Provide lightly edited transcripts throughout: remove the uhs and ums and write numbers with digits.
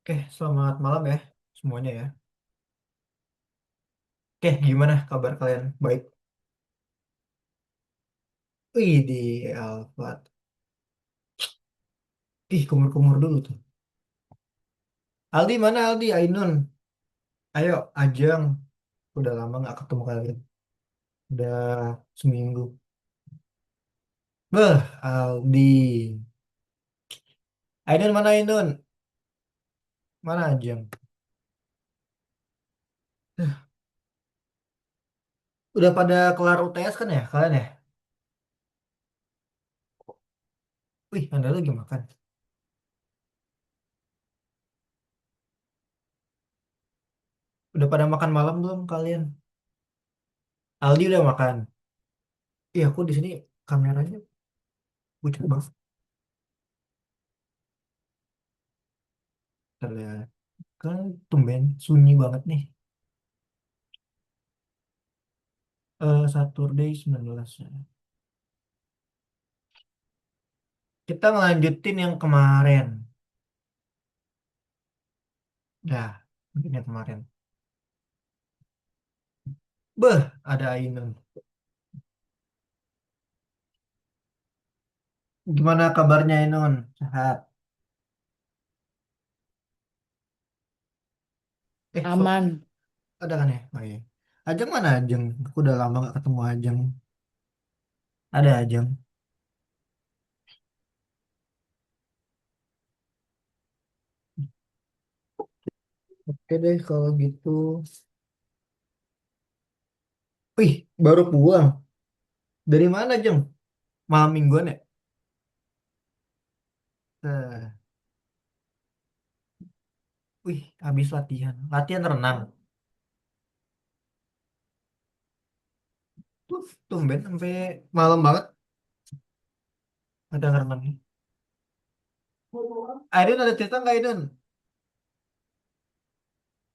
Oke, selamat malam ya semuanya ya. Oke, gimana kabar kalian? Baik. Wih, di Alfat. Ih, kumur-kumur dulu tuh. Aldi mana Aldi? Ainun. Ayo, Ajeng. Udah lama nggak ketemu kalian. Udah seminggu. Beh, Aldi. Ainun mana Ainun? Mana Ajeng? Udah pada kelar UTS kan ya kalian ya? Wih, Anda lagi makan. Udah pada makan malam belum kalian? Aldi udah makan. Iya, aku di sini kameranya pucat banget. Terlihat kan tumben sunyi banget nih. Saturday 19 ya. Kita ngelanjutin yang kemarin. Dah, mungkin yang kemarin. Beh, ada Ainun. Gimana kabarnya Ainun? Sehat? So, Aman. ada kan ya? Oh, iya. Ajeng mana Ajeng? Aku udah lama gak ketemu Ajeng. Ada Ajeng. Oke deh kalau gitu. Wih, baru pulang. Dari mana Ajeng? Malam mingguan ya? Eh, wih, habis latihan. Latihan renang. Tuh, tumben sampai malam banget. Ada renang. Aidun ada cerita nggak Aidun?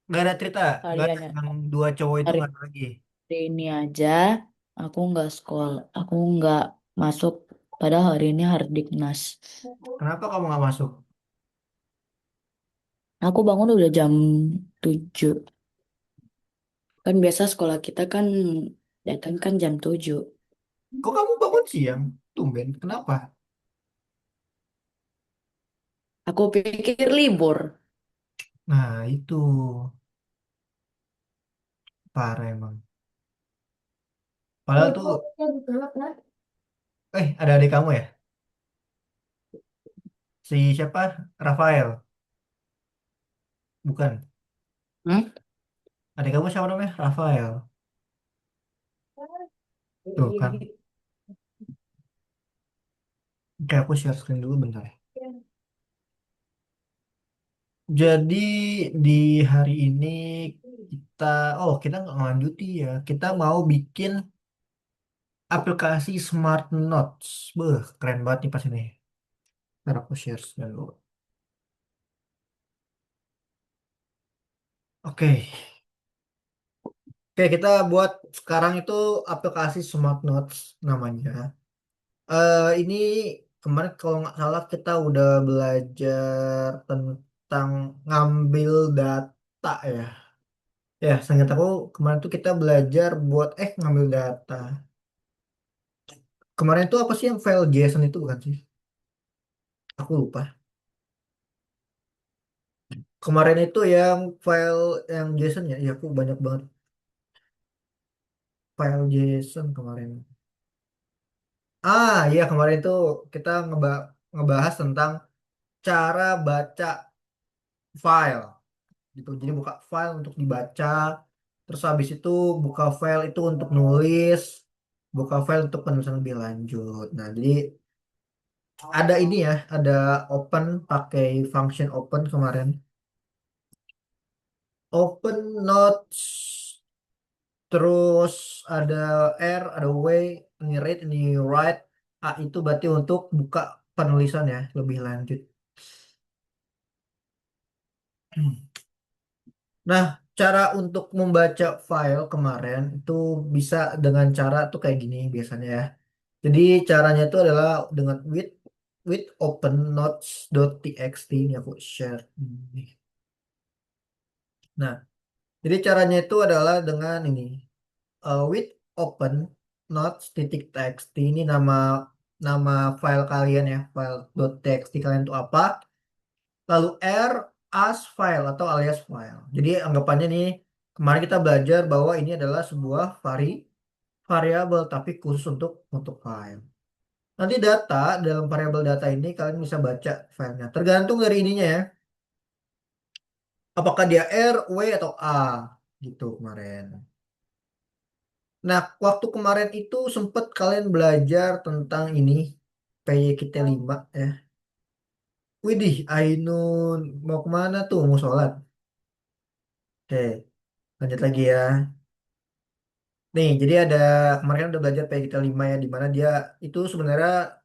Nggak ada cerita, nggak ada Kalian yang dua cowok itu hari nggak ada lagi. ini aja aku nggak sekolah, aku nggak masuk. Pada hari ini Hardiknas. Kenapa kamu nggak masuk? Aku bangun udah jam 7. Kan biasa sekolah kita kan datang kan jam 7. Kok kamu bangun siang? Tumben, kenapa? Aku pikir libur. Nah, itu parah emang. Padahal tuh, ada adik kamu ya? Si siapa? Rafael. Bukan. Hmm? Adik kamu siapa namanya? Rafael. Tuh kan. Oke, aku share screen dulu bentar ya. Jadi di hari ini kita, kita nggak ngelanjuti ya. Kita mau bikin aplikasi Smart Notes. Beuh, keren banget nih pas ini. Ntar aku share screen dulu. Oke. Oke, kita buat sekarang itu aplikasi Smart Notes namanya. Ini kemarin kalau nggak salah kita udah belajar tentang ngambil data ya. Ya, seingat aku kemarin tuh kita belajar buat ngambil data. Kemarin tuh apa sih yang file JSON itu bukan sih? Aku lupa. Kemarin itu yang file yang JSON ya, ya aku banyak banget file JSON kemarin. Iya kemarin itu kita ngebahas tentang cara baca file gitu. Jadi buka file untuk dibaca, terus habis itu buka file itu untuk nulis, buka file untuk penulisan lebih lanjut. Nah, jadi ada ini ya, ada open pakai function open kemarin. Open notes, terus ada R, ada W, ini read, ini write. A itu berarti untuk buka penulisan ya, lebih lanjut. Nah, cara untuk membaca file kemarin itu bisa dengan cara tuh kayak gini biasanya ya. Jadi caranya itu adalah dengan with open notes.txt ini aku share. Ini. Nah, jadi caranya itu adalah dengan ini. With open notes titik txt ini nama nama file kalian ya, file .txt kalian itu apa? Lalu R as file atau alias file. Jadi anggapannya nih, kemarin kita belajar bahwa ini adalah sebuah variabel tapi khusus untuk file. Nanti data dalam variabel data ini kalian bisa baca filenya. Tergantung dari ininya ya. Apakah dia R, W atau A gitu kemarin. Nah, waktu kemarin itu sempat kalian belajar tentang ini PYQT 5 ya. Widih, Ainun mau kemana tuh? Mau sholat? Oke, lanjut lagi ya. Nih, jadi ada kemarin kan udah belajar PYQT 5 ya, di mana dia itu sebenarnya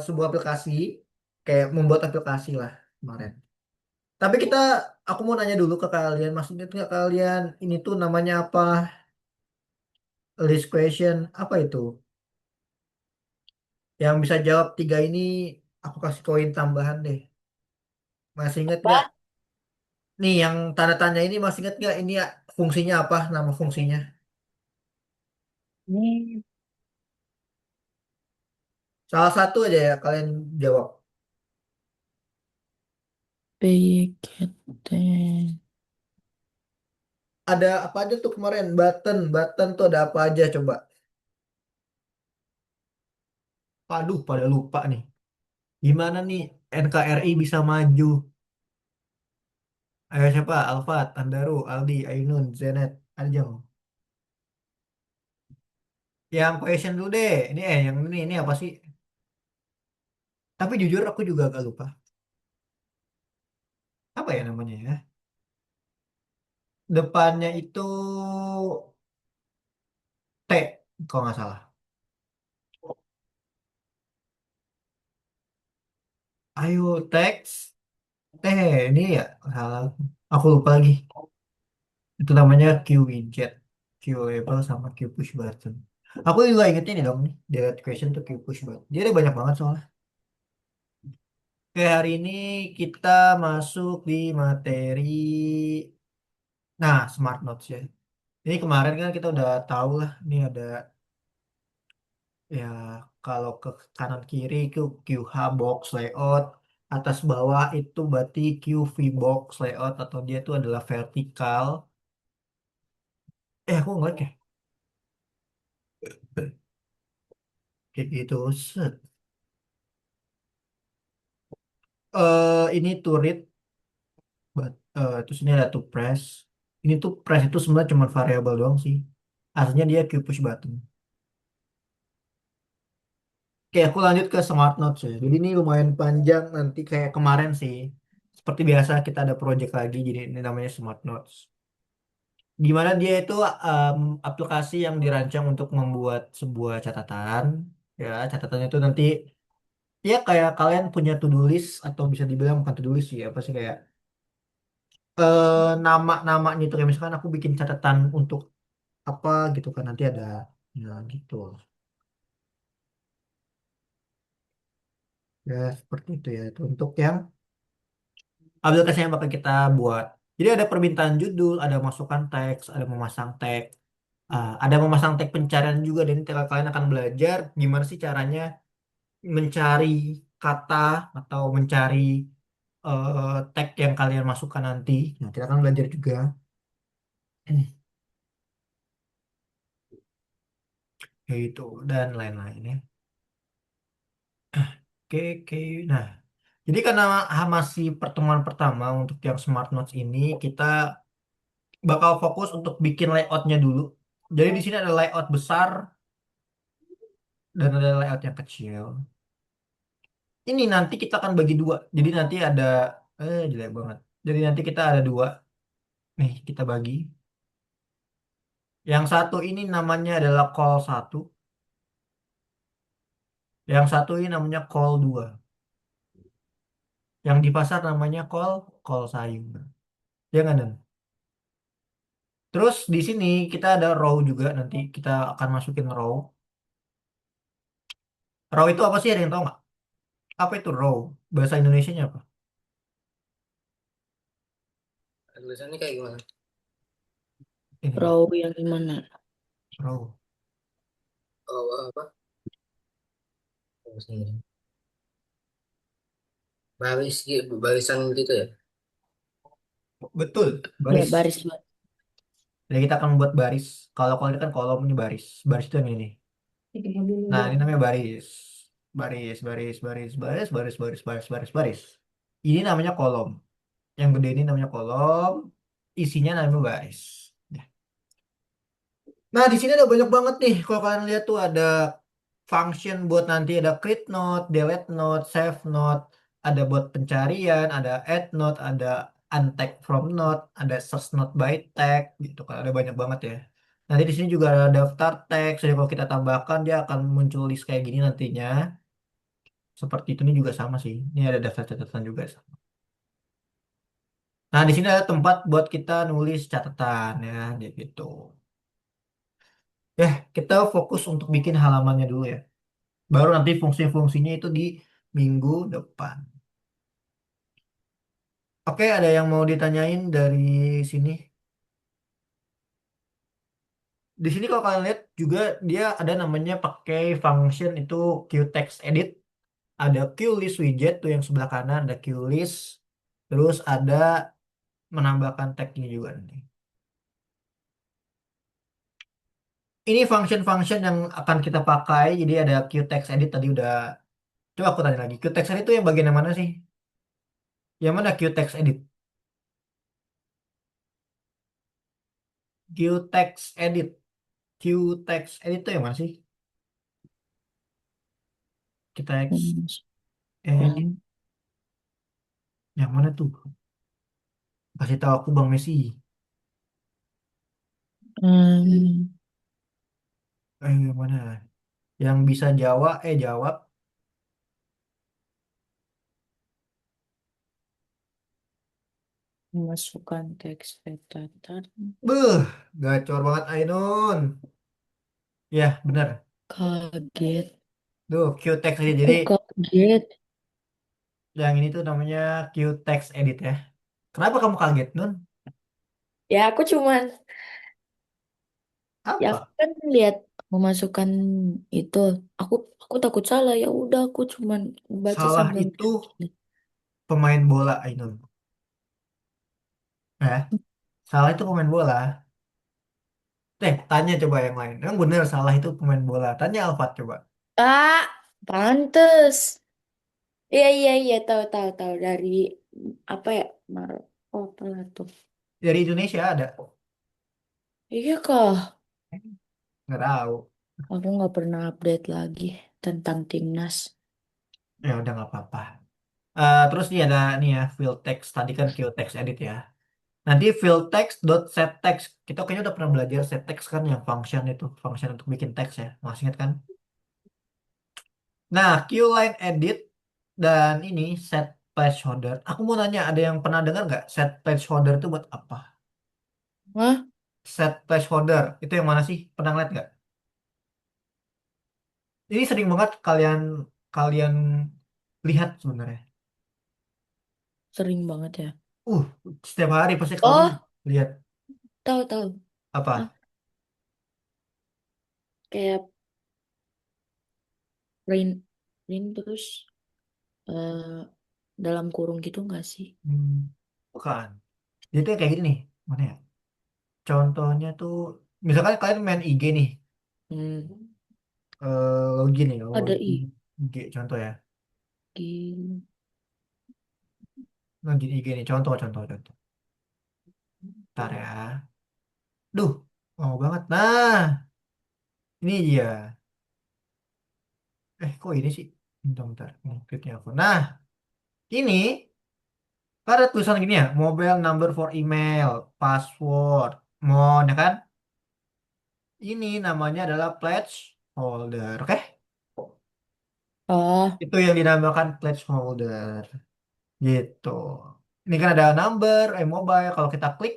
sebuah aplikasi kayak membuat aplikasi lah kemarin. Tapi aku mau nanya dulu ke kalian, maksudnya nggak kalian ini tuh namanya apa? List question apa itu? Yang bisa jawab tiga ini aku kasih koin tambahan deh. Masih ingat nggak? Apa? Nih yang tanda tanya ini masih ingat nggak ini ya, fungsinya apa? Nama fungsinya? Ini Salah satu aja ya kalian jawab. PYKT. Ada apa aja tuh kemarin? Button tuh ada apa aja coba? Aduh, pada lupa nih. Gimana nih NKRI bisa maju? Ayo siapa? Alfat, Andaru, Aldi, Ainun, Zenet, Ajeng. Yang question dulu deh. Yang ini apa sih? Tapi jujur aku juga agak lupa. Apa ya namanya ya? Depannya itu T, kalau nggak salah. Ayo teks. Ini ya salah. Aku lupa lagi. Itu namanya Q widget, Q label sama Q push button. Aku juga inget ini dong nih. Direct question tuh Q push button. Dia ada banyak banget soalnya. Oke, hari ini kita masuk di materi. Nah, Smart Notes ya. Ini kemarin kan kita udah tahu lah. Ini ada ya kalau ke kanan kiri itu QH box layout. Atas bawah itu berarti QV box layout atau dia itu adalah vertikal. Aku nggak kayak gitu. Set. Ini to read, terus ini ada to press. Ini tuh press itu sebenarnya cuma variabel doang sih. Aslinya dia Q push button. Oke, aku lanjut ke Smart Notes ya. Jadi ini lumayan panjang nanti kayak kemarin sih. Seperti biasa kita ada project lagi, jadi ini namanya Smart Notes. Di mana dia itu aplikasi yang dirancang untuk membuat sebuah catatan. Ya, catatannya itu nanti ya kayak kalian punya to-do list atau bisa dibilang bukan to-do list sih, apa sih kayak nama-namanya itu kayak misalkan aku bikin catatan untuk apa gitu kan nanti ada ya gitu ya seperti itu ya itu untuk yang aplikasi yang bakal kita buat. Jadi ada permintaan judul, ada masukan teks, ada memasang teks, ada memasang teks pencarian juga dan kalian akan belajar gimana sih caranya mencari kata atau mencari teks yang kalian masukkan nanti. Nah, kita akan belajar juga kayak itu dan lain-lain ya. Oke, oke. Nah, jadi karena masih pertemuan pertama untuk yang Smart Notes ini, kita bakal fokus untuk bikin layoutnya dulu. Jadi di sini ada layout besar dan ada layout yang kecil. Ini nanti kita akan bagi dua. Jadi nanti ada, jelek banget. Jadi nanti kita ada dua. Nih, kita bagi. Yang satu ini namanya adalah call 1. Yang satu ini namanya call 2. Yang di pasar namanya call sayur. Ya nggak, Dan? Terus di sini kita ada row juga. Nanti kita akan masukin row. Row itu apa sih? Ada yang tahu nggak? Apa itu row? Bahasa Indonesianya apa? Tulisannya kayak gimana? ini Row yang gimana? row. Oh, apa? Oh, sini. Barisan gitu ya. Betul, Ya, baris. baris. Jadi kita akan membuat baris. Kalau kalau ini kan kolom ini baris. Baris itu yang ini nih. Nah, ini namanya baris. Baris, baris, baris, baris, baris, baris, baris, baris, baris. Ini namanya kolom. Yang gede ini namanya kolom. Isinya namanya baris. Ya. Nah, di sini ada banyak banget nih. Kalau kalian lihat tuh ada function buat nanti ada create node, delete node, save node, ada buat pencarian, ada add node, ada untag from node, ada search node by tag gitu kan. Ada banyak banget ya. Nanti di sini juga ada daftar teks. Jadi kalau kita tambahkan dia akan muncul list kayak gini nantinya. Seperti itu ini juga sama sih. Ini ada daftar catatan juga. Nah, di sini ada tempat buat kita nulis catatan ya, gitu. Ya, kita fokus untuk bikin halamannya dulu ya. Baru nanti fungsi-fungsinya itu di minggu depan. Oke, ada yang mau ditanyain dari sini? Di sini kalau kalian lihat juga dia ada namanya pakai function itu QTextEdit. Ada QList widget tuh yang sebelah kanan, ada QList. Terus ada menambahkan tagnya juga nanti. Ini function-function yang akan kita pakai. Jadi ada QTextEdit tadi udah. Coba aku tanya lagi. QTextEdit itu yang bagian yang mana sih? Yang mana QTextEdit? QTextEdit. QTextEdit itu yang mana sih? QTextEdit. Hmm, oh, Yang mana tuh? Kasih tahu aku Bang Messi. hmm, Yang mana? Yang bisa jawab. memasukkan teks metadata. Beuh, gacor banget Ainun. Ya, bener. Kaget. Tuh, QTextEdit. Aku Jadi kaget. yang ini tuh namanya QTextEdit ya. Kenapa kamu kaget, Nun? Ya, aku cuman, ya aku Apa? kan lihat memasukkan itu. Aku aku takut salah. Ya udah, aku cuman baca Salah sambil itu lihat. pemain bola Ainun. Ya, salah itu pemain bola. Tanya coba yang lain. Yang bener salah itu pemain bola. Tanya Alfat coba. Ah, pantes. Iya, iya, iya, tahu, tahu, tahu dari apa ya? Oh, apa tuh? Dari Indonesia ada. Iya kah? Nggak tahu. Aku nggak pernah update lagi tentang timnas. Ya udah nggak apa-apa. Terus nih ada nih ya field text. Tadi kan field text edit ya. Nanti field text dot set text. Kita kayaknya udah pernah belajar set text kan yang function itu. Function untuk bikin teks ya. Masih ingat kan? Nah, Qline edit dan ini set placeholder. Aku mau nanya, ada yang pernah dengar nggak set placeholder itu buat apa? Hah? Set placeholder itu yang mana sih? Pernah ngeliat nggak? Ini sering banget kalian kalian lihat sebenarnya. Sering banget ya. Uh, Setiap hari pasti kamu Oh, lihat tahu, tahu. Ah, apa? kayak print, print terus eh, dalam kurung gitu nggak sih? Hmm, bukan. Jadi tuh kayak gini nih. Mana ya? Contohnya tuh, misalkan kalian main IG nih, Hmm. login nih, Ada login IG contoh ya. igi. Login IG nih, contoh. Ntar ya. Duh, mau banget. Nah, ini dia. Kok ini sih? Bentar. Kliknya aku. Nah, ini ada tulisan gini ya, mobile number for email, password, mon, ya kan? Ini namanya adalah pledge holder, oke? Oh, Itu yang dinamakan pledge holder, gitu. Ini kan ada number, mobile. Kalau kita klik,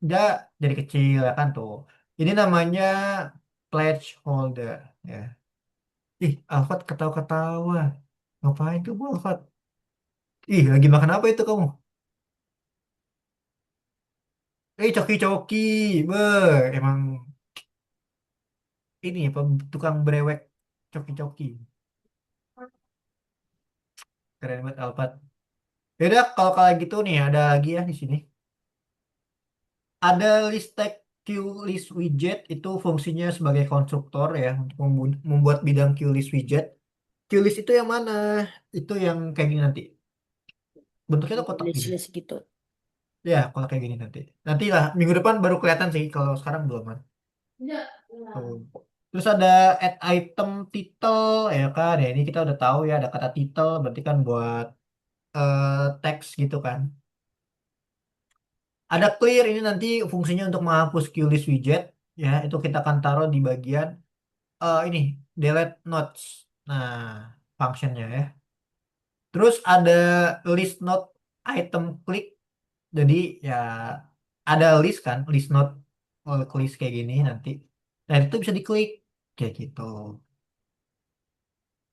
dia jadi kecil, ya kan tuh. Ini namanya pledge holder, ya. Ih, Alfat ketawa-ketawa. Ngapain tuh, Bu Alfat? Ih, lagi makan apa itu kamu? Coki-coki. Emang ini apa tukang brewek coki-coki. Keren banget Alphard. Beda kalau kayak gitu nih ada lagi ya di sini. Ada list tag QList widget itu fungsinya sebagai konstruktor ya untuk membuat bidang QList widget. QList itu yang mana? Itu yang kayak gini nanti. Bentuknya tuh kotak gini. List-list gitu. Ya, kalau kayak gini nanti. Nanti lah minggu depan baru kelihatan sih kalau sekarang belum kan. Tuh. Terus ada add item title ya kan. Ya ini kita udah tahu ya ada kata title berarti kan buat eh, teks gitu kan. Ada clear ini nanti fungsinya untuk menghapus QList widget ya itu kita akan taruh di bagian ini delete notes. Nah, functionnya ya. Terus ada list note item click. Jadi ya ada list kan, list note list kayak gini nanti. Dan itu bisa diklik kayak gitu.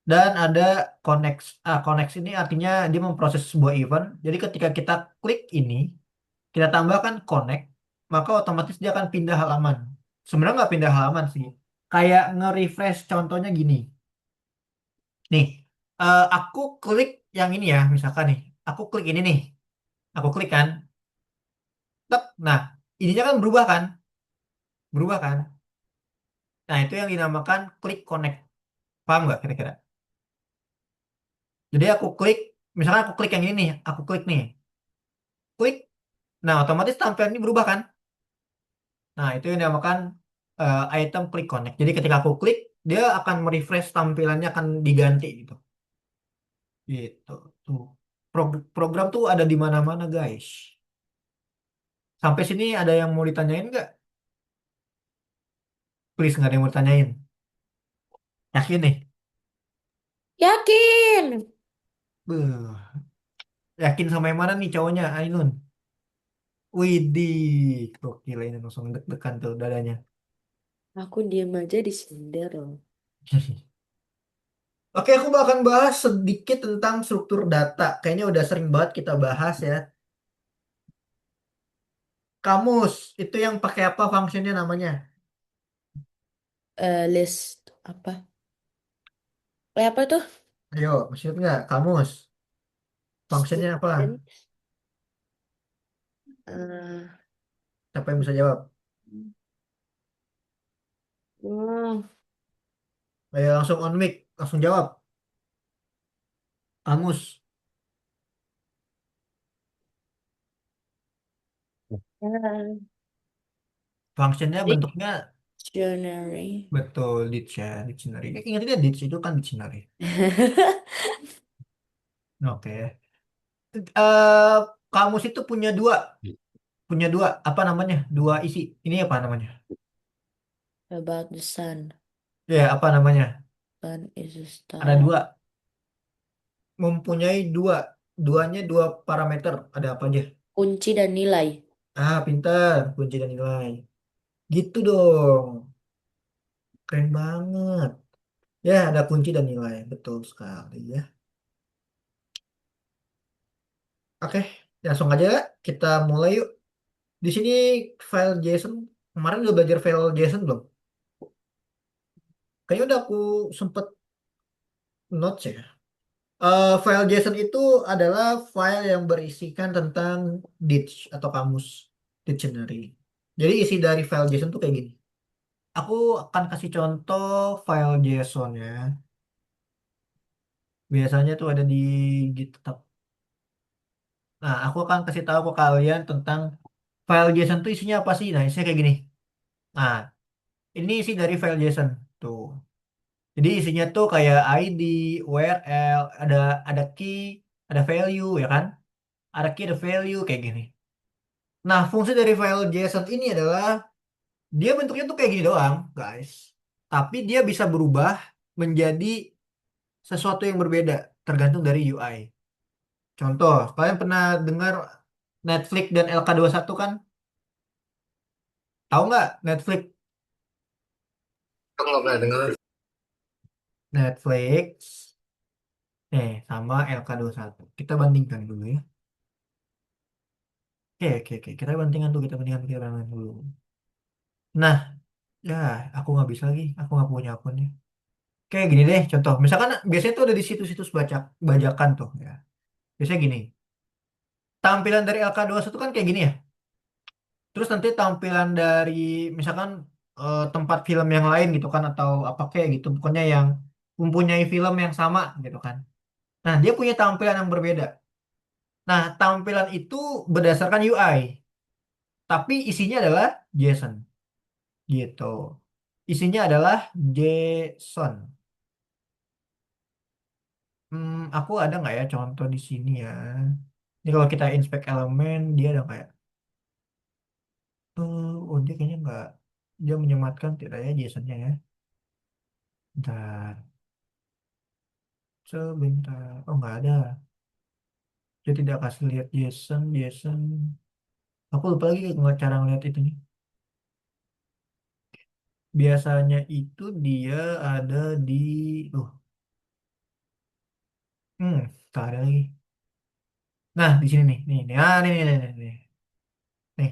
Dan ada connect. Connect ini artinya dia memproses sebuah event. Jadi ketika kita klik ini, kita tambahkan connect, maka otomatis dia akan pindah halaman. Sebenarnya nggak pindah halaman sih. Kayak nge-refresh contohnya gini. Nih, aku klik yang ini ya, misalkan nih. Aku klik ini nih. Aku klik kan. Tek. Nah, ininya kan berubah kan? Berubah kan? Nah, itu yang dinamakan klik connect. Paham nggak kira-kira? Jadi aku klik, misalkan aku klik yang ini nih. Aku klik nih. Klik. Nah, otomatis tampilan ini berubah kan? Nah, itu yang dinamakan item click connect. Jadi ketika aku klik, dia akan merefresh tampilannya akan diganti gitu. Gitu. Tuh. Program tuh ada di mana-mana, guys. Sampai sini ada yang mau ditanyain nggak? Please nggak ada yang mau ditanyain. Yakin nih? Yakin. Beuh. Yakin sama yang mana nih cowoknya, Ainun? Widih, gokil ini langsung deg-degan tuh dadanya. Aku diam aja di sender loh. Oke, aku akan bahas sedikit tentang struktur data. Kayaknya udah sering banget kita bahas ya. Kamus, itu yang pakai apa fungsinya namanya? List apa? Apa tuh? Ayo, maksud nggak? Kamus, fungsinya apa? Student. eh Siapa yang bisa jawab? hmm, Ayo langsung on mic, langsung jawab. Kamus, fungsinya bentuknya Dictionary. betul dictionary. Ingatnya ditch itu kan dictionary. Oke. Kamus itu punya dua apa namanya? Dua isi. Ini apa namanya? About the sun. Ya, apa namanya? Sun is a Ada star. dua, mempunyai duanya dua parameter. Ada apa aja? Kunci dan nilai. Pintar, kunci dan nilai. Gitu dong. Keren banget. Ya, ada kunci dan nilai. Betul sekali ya. Oke, langsung aja kita mulai yuk. Di sini file JSON. Kemarin udah belajar file JSON belum? Kayaknya udah aku sempet notes ya. File JSON itu adalah file yang berisikan tentang ditch atau kamus dictionary. Jadi isi dari file JSON tuh kayak gini. Aku akan kasih contoh file JSON ya. Biasanya tuh ada di GitHub. Nah, aku akan kasih tahu ke kalian tentang file JSON tuh isinya apa sih? Nah, isinya kayak gini. Nah, ini isi dari file JSON tuh. Jadi isinya tuh kayak ID, URL, ada key, ada value ya kan? Ada key, ada value kayak gini. Nah, fungsi dari file JSON ini adalah dia bentuknya tuh kayak gini doang, guys. Tapi dia bisa berubah menjadi sesuatu yang berbeda tergantung dari UI. Contoh, kalian pernah dengar Netflix dan LK21 kan? Tahu nggak Netflix? Aku nggak pernah dengar. Netflix sama LK21. Kita bandingkan dulu ya. Oke, oke, oke. Kita bandingkan dulu. Nah, ya aku nggak bisa lagi. Aku nggak punya akunnya. Kayak gini deh, contoh. Misalkan biasanya tuh ada di situs-situs bajakan tuh ya. Biasanya gini. Tampilan dari LK21 kan kayak gini ya. Terus nanti tampilan dari misalkan tempat film yang lain gitu kan atau apa kayak gitu. Pokoknya yang mempunyai film yang sama gitu kan. Nah, dia punya tampilan yang berbeda. Nah, tampilan itu berdasarkan UI, tapi isinya adalah JSON gitu. Isinya adalah JSON. Aku ada nggak ya contoh di sini ya? Ini kalau kita inspect elemen, dia ada nggak ya? Oh, dia kayaknya nggak. Dia menyematkan tidak ya JSON-nya ya? Bentar, sebentar. Oh, nggak ada. Dia tidak kasih lihat JSON, JSON. Aku lupa lagi nggak cara ngeliat itu nih. Biasanya itu dia ada di, uh, tak ada lagi. Nah, di sini nih, nih. Nih,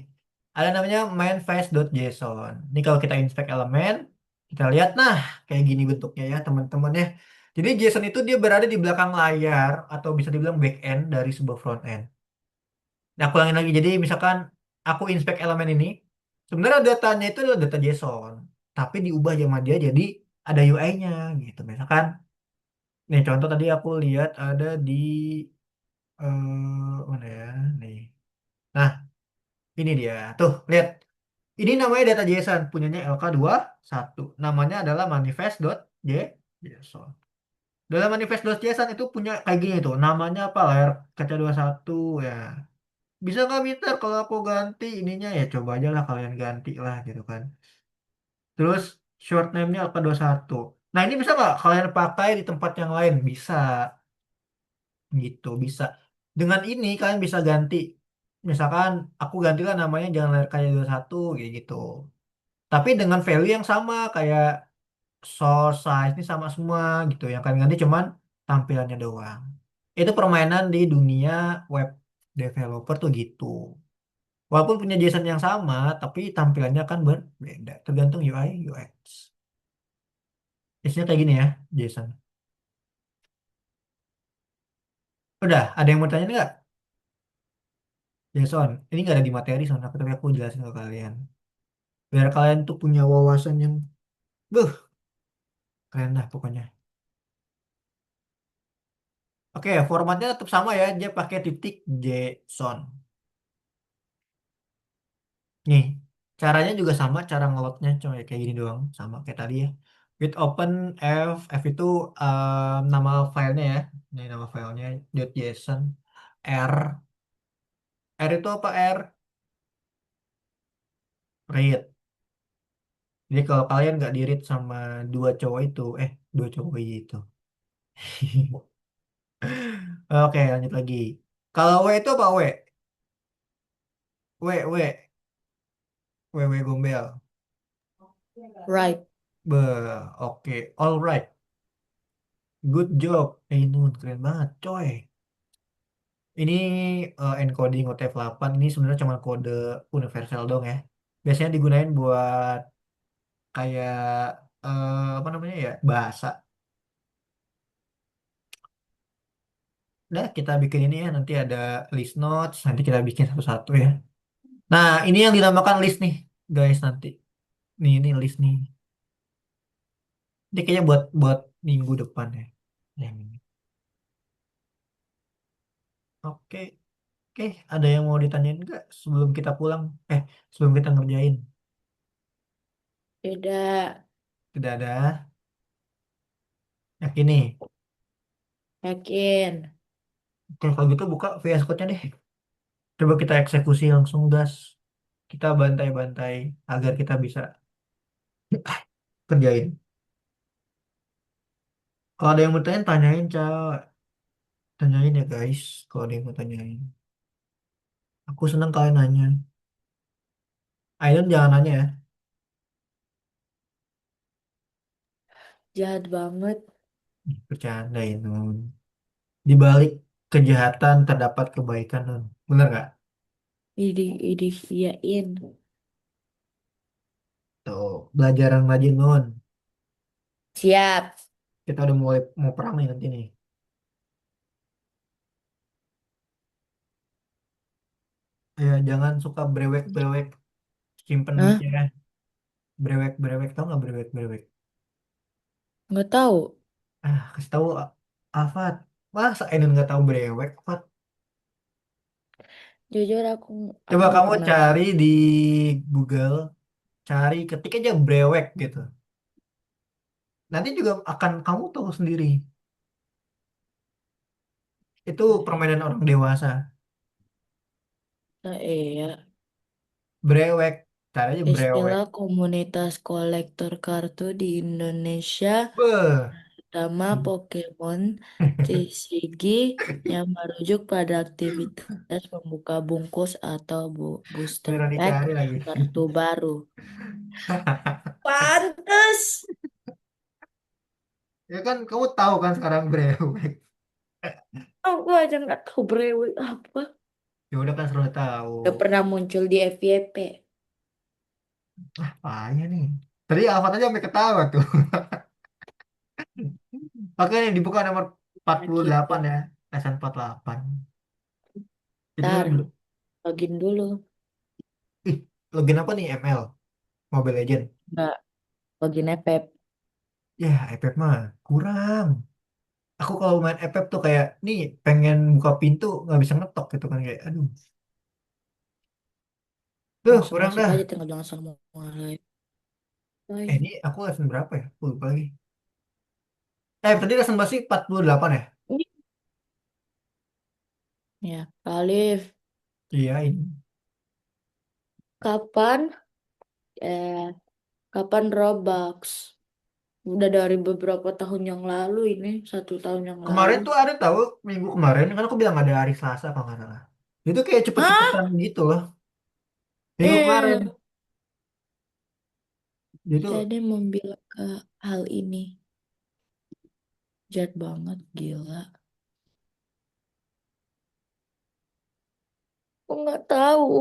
ada namanya manifest.json. Ini kalau kita inspect elemen, kita lihat, nah, kayak gini bentuknya ya, teman-teman ya. Jadi JSON itu dia berada di belakang layar atau bisa dibilang back end dari sebuah front end. Nah, aku ulangin lagi. Jadi misalkan aku inspect elemen ini, sebenarnya datanya itu adalah data JSON, tapi diubah sama dia jadi ada UI-nya gitu. Misalkan, nih contoh tadi aku lihat ada di mana ya? Nih. Nah, ini dia. Tuh, lihat. Ini namanya data JSON, punyanya LK21. Namanya adalah manifest.json. Dalam manifest.json itu punya kayak gini tuh. Namanya apa? Layar kaca 21 ya. Bisa nggak Mister kalau aku ganti ininya ya coba aja lah kalian ganti lah gitu kan. Terus short name-nya LK21. Nah ini bisa nggak kalian pakai di tempat yang lain? Bisa gitu, bisa. Dengan ini kalian bisa ganti. Misalkan aku gantilah namanya jangan layar kaca 21 kayak gitu. Tapi dengan value yang sama kayak source size ini sama semua gitu. Yang kalian ganti cuman tampilannya doang. Itu permainan di dunia web developer tuh gitu. Walaupun punya JSON yang sama, tapi tampilannya kan berbeda. Tergantung UI, UX. Biasanya kayak gini ya, JSON. Udah, ada yang mau tanya nggak? JSON. Ini nggak ada di materi soalnya, tapi aku jelasin ke kalian. Biar kalian tuh punya wawasan yang, buh, keren dah pokoknya. Oke, formatnya tetap sama ya. Dia pakai titik JSON. Nih, caranya juga sama, cara ngelotnya cuma ya kayak gini doang, sama kayak tadi ya. With open F itu nama filenya ya. Ini nama filenya .json. R, R itu apa R? Read. Jadi kalau kalian nggak di read sama dua cowok itu, dua cowok itu. Oke, lanjut lagi. Kalau W itu apa W? W, gombel. Right. Be, oke, alright, good job. Nun, keren banget, coy. Ini encoding OTF8 ini sebenarnya cuma kode universal dong ya. Biasanya digunain buat kayak apa namanya ya bahasa. Udah kita bikin ini ya nanti ada list notes nanti kita bikin satu-satu ya. Nah ini yang dinamakan list nih guys nanti. Nih ini list nih. Ini kayaknya buat buat minggu depan ya. Yang ini. Oke oke ada yang mau ditanyain nggak sebelum kita pulang? Sebelum kita ngerjain. Tidak. Tidak ada. Yakin nih. Yakin. Oke kalau gitu buka VS Code-nya deh. Coba kita eksekusi langsung gas. Kita bantai-bantai agar kita bisa kerjain. Kalau ada yang mau tanya, tanyain, Cak. Tanyain ya, guys. Kalau ada yang mau tanyain. Aku senang kalian nanya. Aiden jangan nanya ya. Jahat banget. Bercanda ya, Nun. Di balik kejahatan terdapat kebaikan, Nun. Bener gak? iyain. Tuh, belajar yang rajin Nun. Siap. Kita udah mulai mau perang nih nanti nih. Ya, jangan suka brewek-brewek. Simpen Hah? duitnya. Brewek-brewek. Tau nggak brewek-brewek? Nggak tahu. Kasih tahu Alfat. Masa Ainun nggak tahu brewek, Fat? Jujur aku Coba nggak kamu pernah. cari di Google, cari ketik aja brewek gitu. Nanti juga akan kamu tahu sendiri. Itu permainan orang dewasa. Nah, iya. Brewek, cari aja brewek. Istilah komunitas kolektor kartu di Indonesia Beuh. pertama Pokemon TCG yang merujuk pada aktivitas membuka bungkus atau booster Beneran pack dicari lagi. kartu baru. Pantes. Ya kan kamu tahu kan sekarang brewek. Aku aja nggak tahu brewek apa. Ya udah kan sudah tahu. Udah pernah muncul di FYP. Apanya nih? Tadi Alfat aja sampai ketawa tuh. Oke nih dibuka nomor empat Nah puluh gitu. delapan ya. SN48. Jadi Ntar login dulu. ih, login apa nih ML? Mobile Legend. Nggak login Pep. Ya, iPad mah kurang. Aku kalau main iPad tuh kayak nih pengen buka pintu nggak bisa ngetok gitu kan kayak aduh. Tuh, Langsung kurang masuk dah. aja tinggal langsung mulai. Ini aku lesson berapa ya? Aku lupa lagi. Tadi lesson masih 48 ya? Ya, Alif, Iya, ini. kapan eh kapan Robux? Udah dari beberapa tahun yang lalu ini, 1 tahun yang Kemarin lalu. tuh ada tahu minggu kemarin kan aku bilang ada hari Selasa kalau nggak salah. Itu kayak Hah? cepet-cepetan gitu loh. Minggu kemarin. Iya. Dia tuh Jadi membela ke hal ini. Jahat banget, gila. Aku nggak tahu.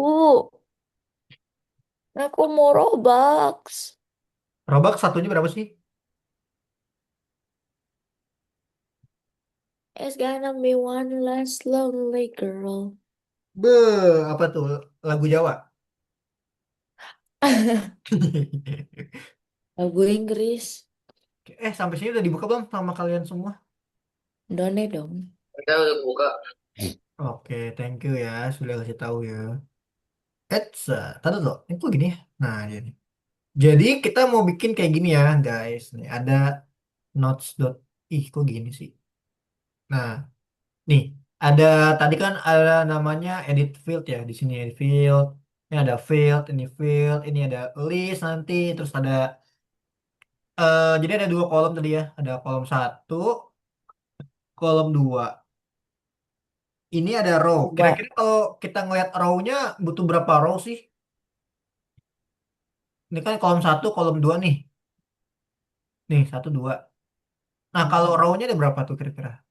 Aku mau Robux. Robux satunya berapa sih? It's gonna be one last lonely girl. Be, apa tuh? Lagu Jawa. Lagu Inggris. Sampai sini udah dibuka belum sama kalian semua? Done dong. Kita udah buka. Oke, thank you ya sudah kasih tahu ya. Tadi loh, itu gini ya. Nah, jadi. Jadi kita mau bikin kayak gini ya, guys. Nih ada notes dot. Ih, kok gini sih? Nah, nih ada tadi kan ada namanya edit field ya di sini edit field. Ini ada field, ini ada list nanti, terus ada jadi ada dua kolom tadi ya. Ada kolom satu, kolom dua. Ini ada row. Coba. Kira-kira kalau kita ngeliat row-nya butuh berapa row sih? Ini kan kolom satu, kolom dua nih. Nih, satu, dua. Nah, kalau row-nya ada berapa tuh kira-kira?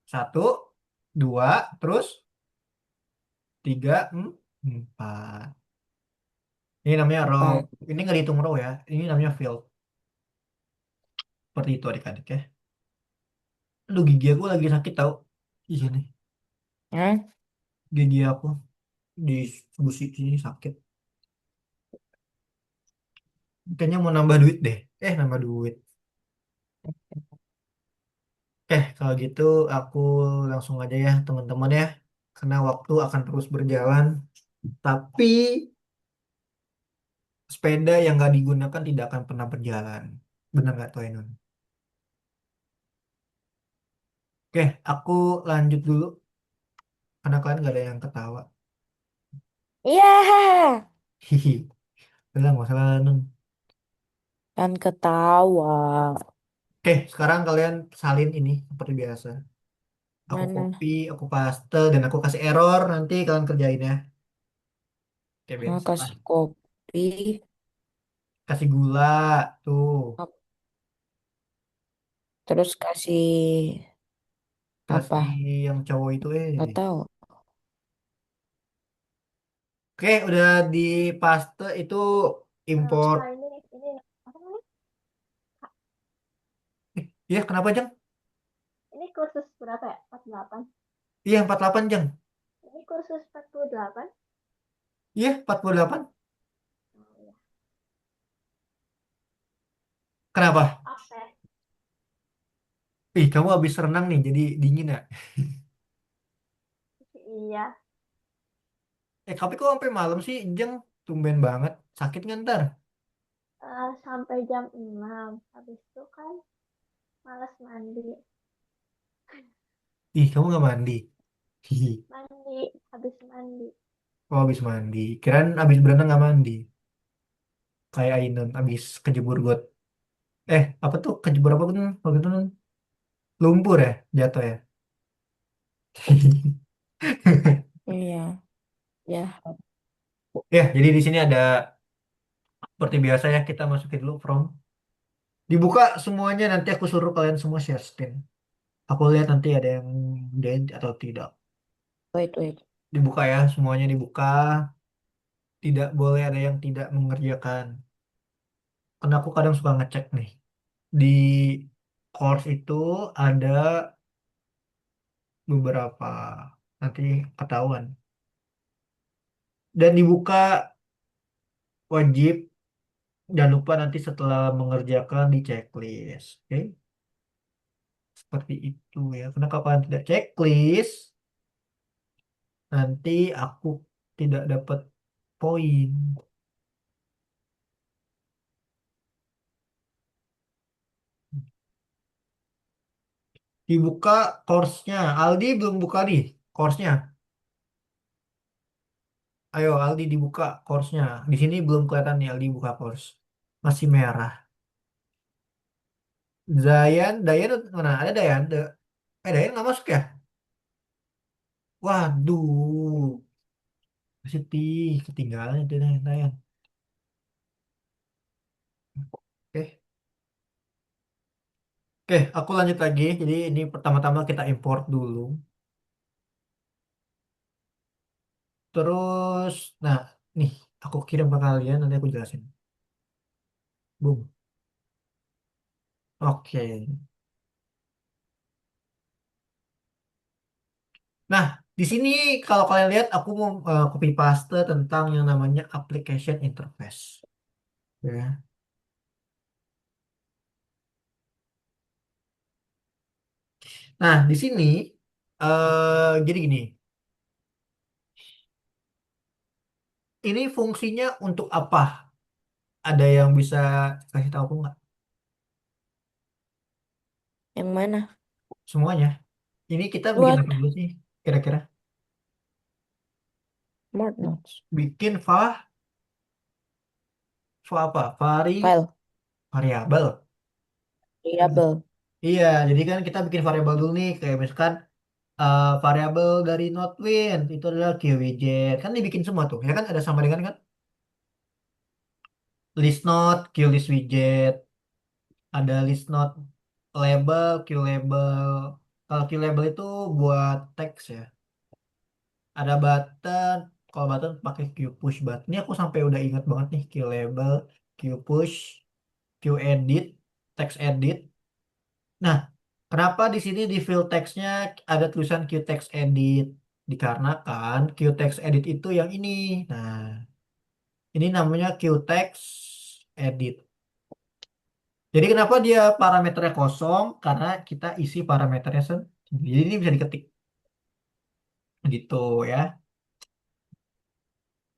Satu, dua, terus tiga, empat. Ini namanya row. Apa? Ini nggak dihitung row ya. Ini namanya field. Seperti itu adik-adik ya. Aduh, gigi aku lagi sakit tau. Di sini. Hah? Gigi aku di gusi sini sakit. Kayaknya mau nambah duit deh. Nambah duit. Kalau gitu aku langsung aja ya teman-teman ya. Karena waktu akan terus berjalan. Tapi sepeda yang nggak digunakan tidak akan pernah berjalan. Benar nggak tuh Ainun? Aku lanjut dulu. Karena kalian nggak ada yang ketawa. Iya. Hihi. Udah nggak usah Ainun. Kan ketawa. Sekarang kalian salin ini seperti biasa. Aku Mana? copy, aku paste, dan aku kasih error. Nanti kalian kerjain ya. Biar Nah, cepat. kasih kopi. Kasih gula. Tuh. Terus kasih Kasih apa? yang cowok itu Nggak tahu. Oke, udah di paste itu import. Kak, ini apa namanya? Kak, Iya, kenapa Jeng? ini kursus berapa ya? 48. Iya, 48 Jeng. Ini kursus 48. Iya, 48. Oh, iya. Kenapa? Oke. Ih, kamu habis renang nih, jadi dingin ya? Iya. Tapi kok sampai malam sih, Jeng? Tumben banget. Sakit nggak ntar? Sampai jam 6. Habis itu kan males mandi. Ih, kamu nggak mandi? Hihi. Mandi. Habis mandi. Oh, habis mandi. Kirain habis berenang nggak mandi. Kayak Ainun, habis kejebur got. Apa tuh? Kejebur apa tuh? Waktu itu Nun? Lumpur ya? Jatuh ya? Iya, ya. Ya, jadi di sini ada seperti biasa ya kita masukin dulu from. Dibuka semuanya nanti aku suruh kalian semua share screen. Aku lihat nanti ada yang join atau tidak. Wait, wait. Dibuka ya, semuanya dibuka. Tidak boleh ada yang tidak mengerjakan. Karena aku kadang suka ngecek nih. Di course itu ada beberapa nanti ketahuan. Dan dibuka wajib jangan lupa nanti setelah mengerjakan di checklist. Oke? Seperti itu ya. Karena kalau kalian tidak checklist, nanti aku tidak dapat poin. Dibuka course-nya. Aldi belum buka nih course-nya. Ayo Aldi dibuka course-nya. Di sini belum kelihatan nih Aldi buka course. Masih merah. Dayan mana? Ada Dayan? Dayan nggak masuk ya? Waduh, masih ketinggalan itu Dayan. Oke, oke, aku lanjut lagi. Jadi ini pertama-tama kita import dulu. Terus, nah, nih aku kirim ke kalian nanti aku jelasin. Boom. Oke. Nah, di sini kalau kalian lihat aku mau copy paste tentang yang namanya application interface. Ya. Nah, di sini jadi gini, ini fungsinya untuk apa? Ada yang bisa kasih tahu aku nggak? Yang mana? Semuanya. Ini kita bikin Buat apa dulu sih? Kira-kira Smart Notes. bikin apa? File. Variabel. Variable. Iya, jadi kan kita bikin variabel dulu nih, kayak misalkan variabel dari Node.win itu adalah QWidget. Kan dibikin semua tuh, ya kan ada sama dengan kan? List node, QListWidget, ada list node label, QLabel. Kalau QLabel itu buat teks ya. Ada button, kalau button pakai QPush button. Ini aku sampai udah ingat banget nih QLabel, QPush, QEdit, text edit. Nah, kenapa di sini di field text-nya ada tulisan QText edit? Dikarenakan QText edit itu yang ini. Nah, ini namanya QText edit. Jadi kenapa dia parameternya kosong? Karena kita isi parameternya sendiri. Jadi ini bisa diketik gitu ya.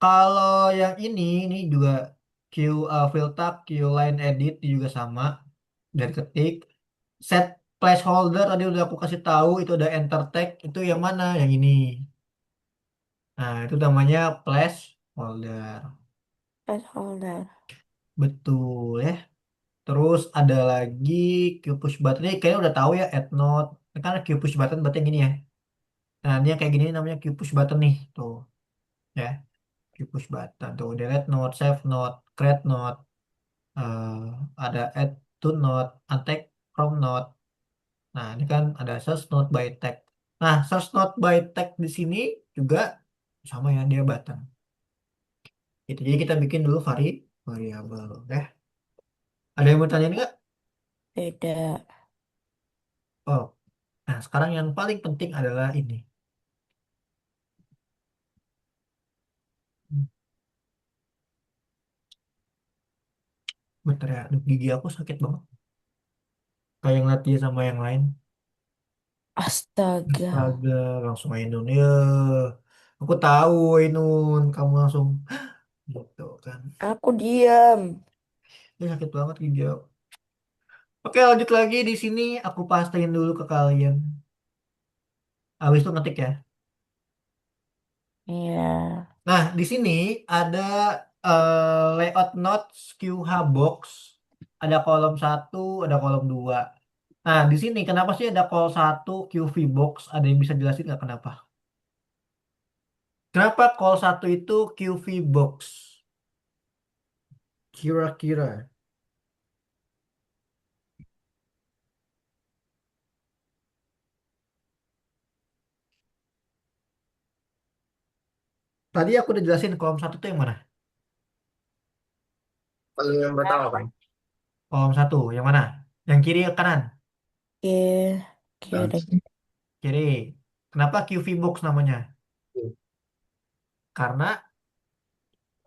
Kalau yang ini juga Q field tab, Q line edit juga sama dari ketik. Set placeholder tadi udah aku kasih tahu itu ada enter tag itu yang mana? Yang ini. Nah, itu namanya placeholder. Placeholder. Betul ya. Terus ada lagi Q push button ini kayaknya udah tahu ya add node. Ini kan Q push button berarti yang gini ya. Nah, ini yang kayak gini namanya Q push button nih. Tuh, ya. Q push button. Tuh, delete node, save node, create node, eh, ada add to node, untag from node. Nah, ini kan ada search node by tag. Nah, search node by tag di sini juga sama ya dia button. Gitu. Jadi kita bikin dulu variabel. Ada yang mau tanya nggak? Beda. Oh, nah sekarang yang paling penting adalah ini. Bentar ya, aduh, gigi aku sakit banget. Kayak ngeliat dia sama yang lain. Astaga. Astaga, langsung Ainun. Ya, aku tahu Ainun. Kamu langsung gitu kan. Aku diam. Ini sakit banget gigi aku. Oke, lanjut lagi di sini. Aku pastiin dulu ke kalian. Habis itu ngetik ya. Iya. Nah, di sini ada layout notes QH box. Ada kolom satu, ada kolom 2. Nah, di sini kenapa sih ada kolom satu QV box? Ada yang bisa jelasin nggak kenapa? Kenapa call satu itu QV box? Kira-kira. Tadi aku udah jelasin kolom satu itu yang mana? Paling yang pertama kan. Kolom satu, yang mana? Yang kiri ke kanan? Oke. Oke, Nah, ada. Kiri. Kenapa QV box namanya? Karena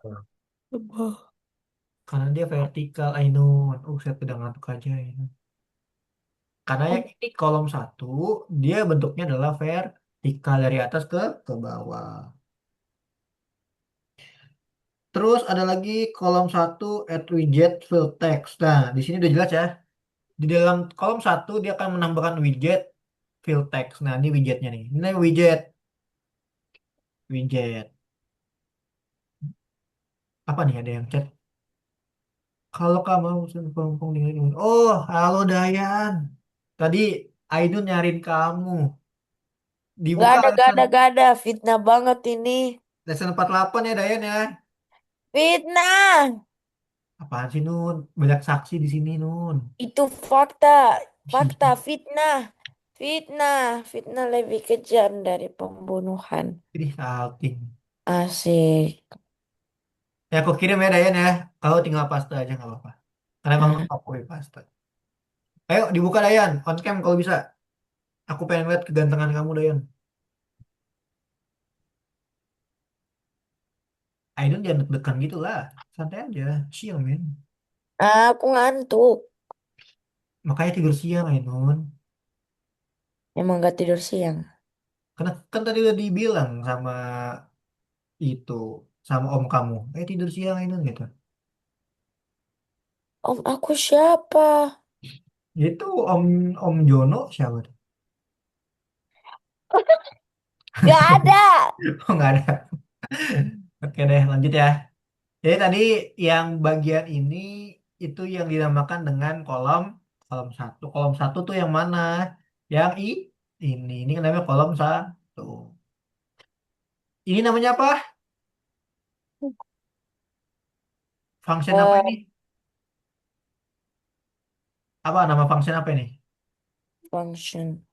nah, karena dia vertikal, Ainun. Saya udah ngantuk aja ini. Karena yang ini kolom satu, dia bentuknya adalah vertikal dari atas ke bawah. Terus ada lagi kolom satu add widget fill text. Nah, di sini udah jelas ya. Di dalam kolom satu dia akan menambahkan widget fill text. Nah, ini widgetnya nih. Ini widget. Apa nih ada yang chat? Kalau kamu sempong dengerin. Oh, halo Dayan. Tadi Ainun nyariin kamu. Dibuka Gak ada. Fitnah banget ini. lesson 48 ya Dayan ya. Fitnah. Apaan sih Nun? Banyak saksi di sini Nun. Itu fakta. Fakta, fitnah. Fitnah. Fitnah lebih kejam dari pembunuhan. Ini salting. Asik. Ya aku kirim ya Dayan ya. Kalau tinggal paste aja nggak apa-apa. Karena emang Ah, aku paste. Ayo dibuka Dayan. On cam kalau bisa. Aku pengen lihat kegantengan kamu Dayan. Ainun jangan deg-degan gitu lah. Santai aja. Chill men. aku ngantuk. Makanya tidur siang Ainun. Emang gak tidur siang. Karena kan tadi udah dibilang sama itu. Sama om kamu. Tidur siang Ainun gitu. Om aku siapa? Itu om Jono siapa tuh? Gak ada. Oh nggak ada. Oke deh lanjut ya. Jadi tadi yang bagian ini itu yang dinamakan dengan kolom kolom satu. Kolom satu tuh yang mana? Yang ini namanya kolom satu. Ini namanya apa? Function apa Eh, ini? Apa nama function apa ini? function.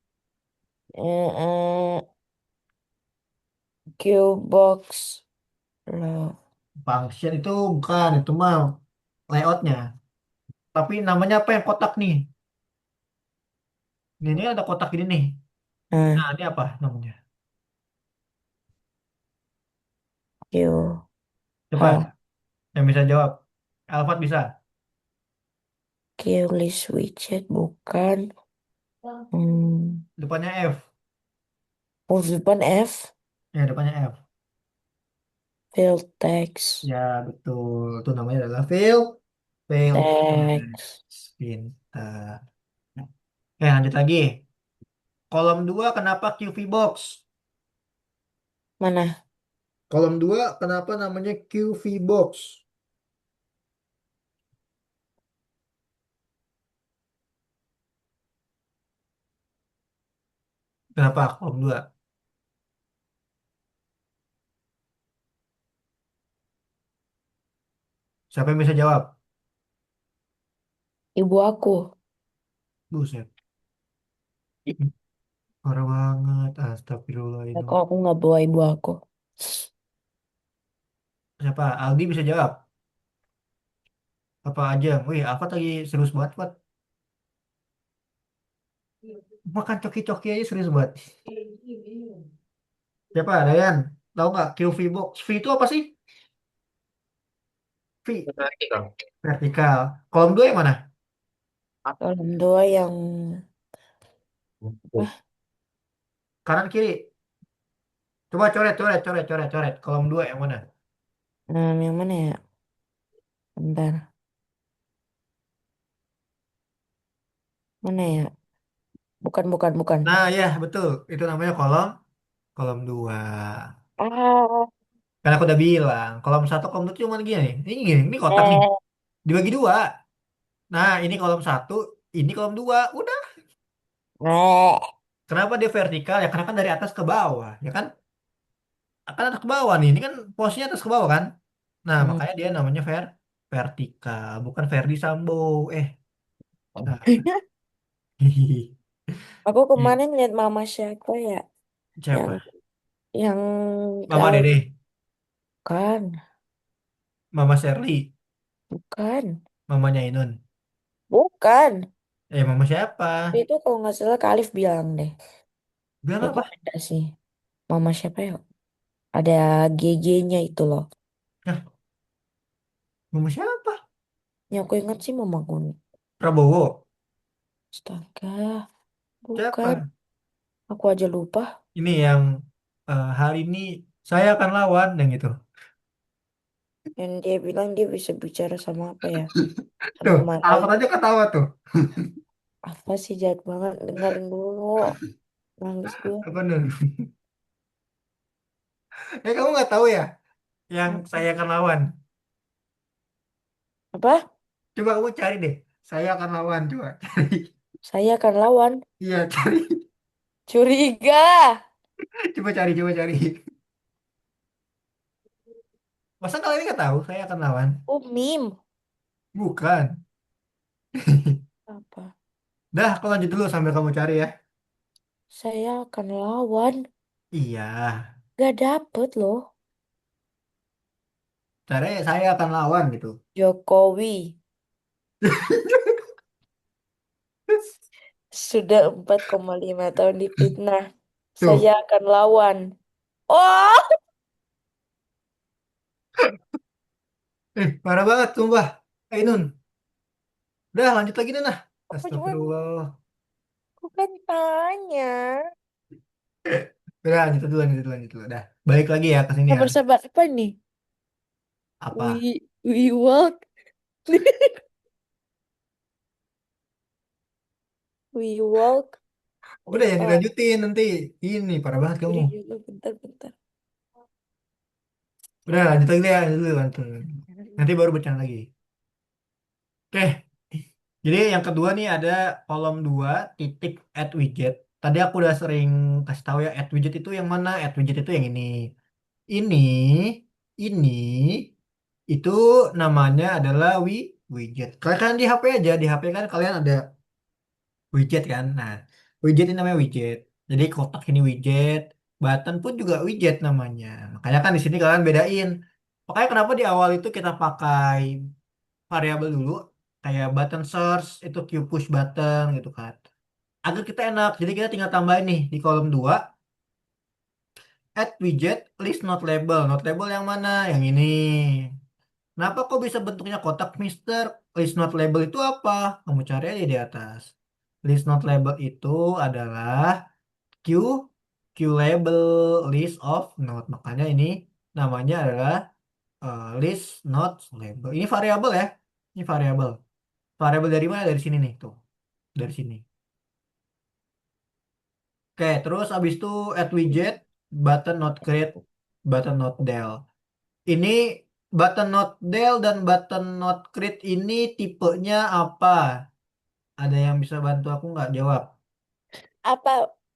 Qbox. Loh. Function itu bukan, itu mah layoutnya. Tapi namanya apa yang kotak nih? Ini ada kotak ini nih. Nah, Nah, ini apa namanya? Q. Cepat, Hal. yang bisa jawab. Alfat bisa. Q list widget bukan. Hmm. Depannya F. Oh, depan F. Ya, depannya F. Field text. Ya, betul. Itu namanya adalah field Text. text. Pintar. Lanjut lagi. Kolom 2 kenapa QV box? Mana? Kolom 2 kenapa namanya QV box? Kenapa kolom 2? Siapa yang bisa jawab? Ibu aku. Buset. Parah banget. Astagfirullah Ya, ini. kok aku nggak bawa ibu aku? Siapa? Aldi bisa jawab. Apa aja? Wih, apa lagi serius banget, Pat. Makan coki-coki aja serius banget. Siapa? Dayan. Tahu nggak QV box? V itu apa sih? V. Nanti Kang. Vertikal. Kolom dua yang mana? Kolom dua yang Tuh. apa? Kanan kiri. Coba coret, coret, coret, coret, coret. Kolom dua yang mana? Yang mana ya? Bentar. Mana ya? Bukan, bukan, bukan. Nah, ya betul. Itu namanya kolom kolom dua. Ah, Karena aku udah bilang, kolom satu, kolom dua cuma gini. Gini, ini kotak nih. eh, Dibagi dua. Nah, ini kolom satu, ini kolom dua. Udah. eh. Kenapa dia vertikal? Ya karena kan dari atas ke bawah, ya kan? Akan atas ke bawah nih. Ini kan posisinya atas ke bawah kan? Nah, Hmm. makanya dia namanya vertikal, bukan Verdi Sambo. Eh, nah. Aku kemarin lihat mama siapa ya? Yang Siapa? yang Mama Dede, kan, Mama Sherly, bukan, Mamanya Inun. bukan. Mama siapa? Itu kalau nggak salah Kak Alif bilang deh. Bilang apa? Rekomendasi. Mama siapa ya? Ada GG-nya itu loh. Hah, mama siapa? Yang aku ingat sih Mama Gun. Prabowo. Astaga, bukan. Siapa? Aku aja lupa. Ini yang hari ini saya akan lawan yang itu. Yang dia bilang dia bisa bicara sama apa ya? Sama Tuh, Alfred malaikat. aja ketawa tuh. Apa sih jahat banget. Dengerin dulu. Nangis gue. Apa nih? Kamu nggak tahu ya yang Apa? saya akan lawan. Apa? Coba kamu cari deh. Saya akan lawan coba. Cari. Saya akan lawan. Iya, cari. Curiga. Coba cari, coba cari. Masa kalian ini nggak tahu saya akan lawan? Oh, meme. Bukan. Apa? Dah, aku lanjut dulu sambil kamu cari ya. Saya akan lawan. Iya. Gak dapet loh. Caranya saya akan lawan gitu. Jokowi. Sudah 4,5 tahun difitnah. Saya Tuh. akan lawan. Oh, Parah banget, sumpah. Nun. Udah, lanjut lagi deh, nah. aku cuma Astagfirullah. aku kan tanya. Udah, lanjut dulu, lanjut dulu, lanjut dulu. Udah, balik lagi ya ke sini ya. Sabar-sabar apa nih? Apa? We walk. We walk. Udah, yang Oh, dilanjutin nanti. Ini, parah banget kamu. sorry juga bentar-bentar. Udah, lanjut lagi deh, lanjut dulu, lanjut dulu. Nanti baru bercanda lagi. Oke, jadi yang kedua nih ada kolom 2 titik add widget. Tadi aku udah sering kasih tahu ya, add widget itu yang mana? Add widget itu yang ini. Ini, ini, itu namanya adalah widget. Kalian kan di HP aja, di HP kan kalian ada widget kan. Nah, widget ini namanya widget. Jadi kotak ini widget, button pun juga widget namanya. Makanya kan di sini kalian bedain. Makanya kenapa di awal itu kita pakai variabel dulu, kayak button source itu Q push button gitu kan. Agar kita enak, jadi kita tinggal tambahin nih di kolom 2 add widget list not label. Not label yang mana? Yang ini. Kenapa kok bisa bentuknya kotak, Mister? List not label itu apa? Kamu cari aja di atas. List not label itu adalah Q Q label list of not. Makanya ini namanya adalah list not label. Ini variabel ya. Ini variabel. Variabel dari mana? Dari sini nih tuh. Dari sini. Oke, terus abis itu add widget button not create button not del. Ini button not del dan button not create ini tipenya apa? Ada yang bisa bantu aku nggak jawab? Apa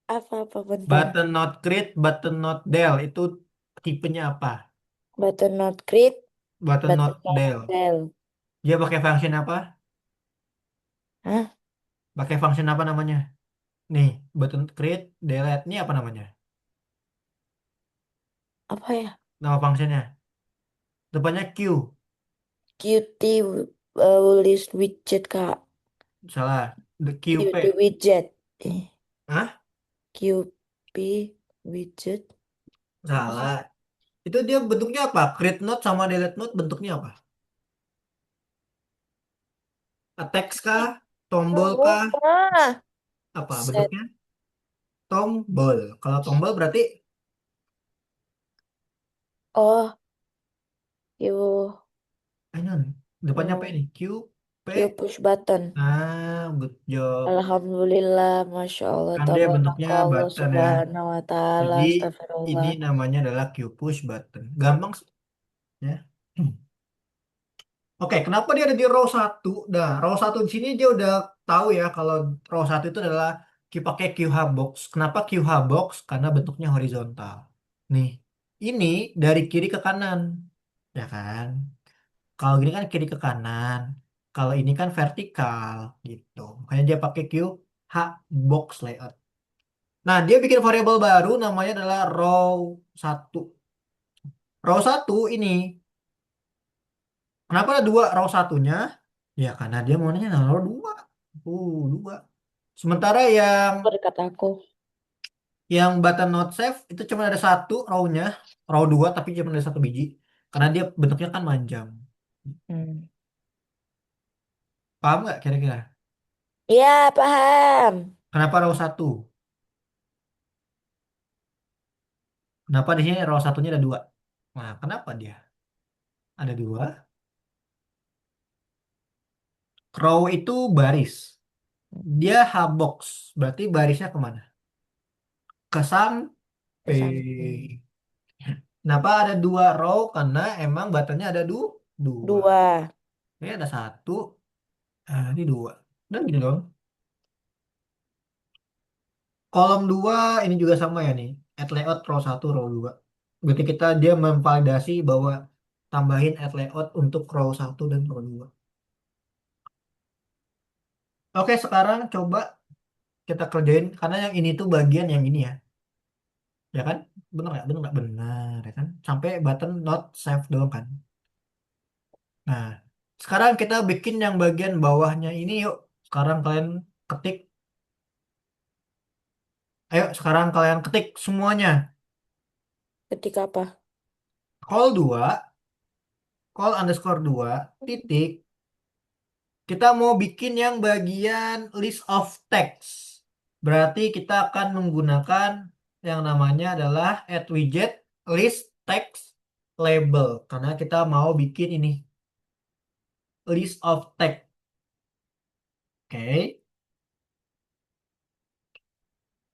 apa bentar. Button not create, button not del itu tipenya apa? Button not create, Button button not not del. sell. Dia pakai function apa? Hah? Pakai function apa namanya? Nih, button create, delete ini apa namanya? Apa ya? Nama functionnya. Depannya Q. Qt list widget Kak. Salah. QP. Qt widget. Hah? QP widget. Salah. Itu dia bentuknya apa? Create node sama delete node bentuknya apa? Text kah? Tombol kah? Ah, Apa set. bentuknya? Tombol. Kalau tombol berarti Oh, Q. ini depannya apa Hmm, ini? Q, P. Q push button. Good job. Alhamdulillah, Masya Allah, Kan dia bentuknya tabarakallah, button ya. subhanahu wa ta'ala, Jadi ini astagfirullah. namanya adalah Q push button. Gampang sih, ya. Oke, kenapa dia ada di row satu? Nah, row satu di sini dia udah tahu ya kalau row satu itu adalah pakai QH box. Kenapa QH box? Karena bentuknya horizontal. Nih, ini dari kiri ke kanan, ya kan? Kalau gini kan kiri ke kanan. Kalau ini kan vertikal, gitu. Makanya dia pakai QH box layout. Nah, dia bikin variabel baru namanya adalah row satu. Row satu ini, kenapa ada dua row satunya? Ya karena dia maunya naruh dua. Dua. Sementara Berkat aku. yang button not save itu cuma ada satu row-nya, row dua tapi cuma ada satu biji. Karena dia bentuknya kan manjang. Hmm. Paham nggak kira-kira? Ya, paham. Kenapa row satu? Kenapa di sini row satunya ada dua? Nah, kenapa dia ada dua? Row itu baris. Dia H-box. Berarti barisnya kemana? Ke Ke samping. samping. Kenapa ada dua row? Karena emang buttonnya ada dua. Dua. Ini ada satu, ini dua. Dan gini dong. Kolom dua ini juga sama ya nih. Add layout row satu, row dua. Berarti dia memvalidasi bahwa tambahin add layout untuk row satu dan row dua. Oke, sekarang coba kita kerjain karena yang ini tuh bagian yang ini ya. Ya kan? Bener nggak? Bener nggak? Benar ya kan? Sampai button not save doang kan. Nah, sekarang kita bikin yang bagian bawahnya ini yuk. Sekarang kalian ketik. Ayo, sekarang kalian ketik semuanya. Ketika apa? Call 2, call underscore 2, titik. Kita mau bikin yang bagian list of text. Berarti kita akan menggunakan yang namanya adalah add widget list text label. Karena kita mau bikin ini list of text. Oke.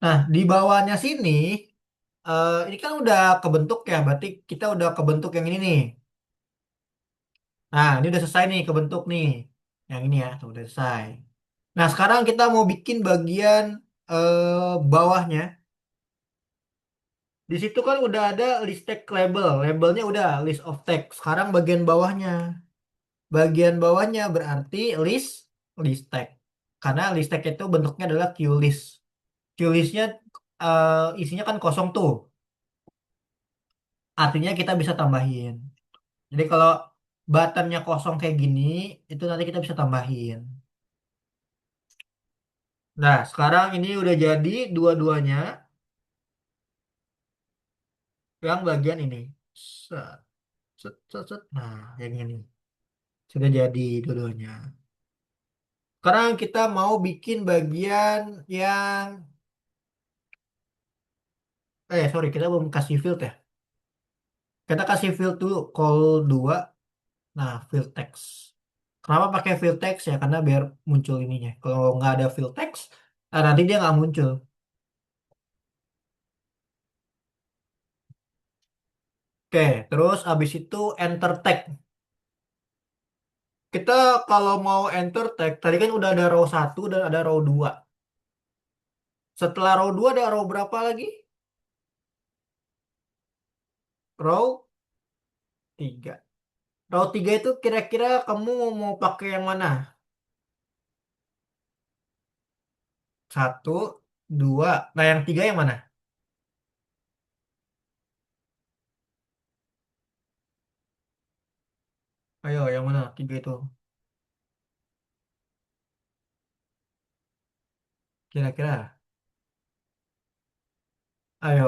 Nah, di bawahnya sini, ini kan udah kebentuk ya. Berarti kita udah kebentuk yang ini nih. Nah, ini udah selesai nih kebentuk nih. Yang ini ya, tuh udah selesai. Nah, sekarang kita mau bikin bagian bawahnya. Di situ kan udah ada list text label. Labelnya udah list of text. Sekarang bagian bawahnya. Bagian bawahnya berarti list text. Karena list text itu bentuknya adalah QList. QListnya isinya kan kosong tuh. Artinya kita bisa tambahin. Jadi kalau buttonnya kosong kayak gini, itu nanti kita bisa tambahin. Nah, sekarang ini udah jadi dua-duanya yang bagian ini. Set, set, set, set. Nah, yang ini. Sudah jadi dua-duanya. Sekarang kita mau bikin bagian yang sorry, kita belum kasih field ya. Kita kasih field dulu call 2. Nah, field text. Kenapa pakai field text ya? Karena biar muncul ininya. Kalau nggak ada field text, nanti dia nggak muncul. Oke, terus abis itu enter tag. Kita kalau mau enter tag, tadi kan udah ada row satu dan ada row 2. Setelah row 2 ada row berapa lagi? Row 3. Row 3 itu kira-kira kamu mau pakai yang mana? Satu, dua. Nah, yang tiga yang mana? Ayo, yang mana? Tiga itu. Kira-kira. Ayo,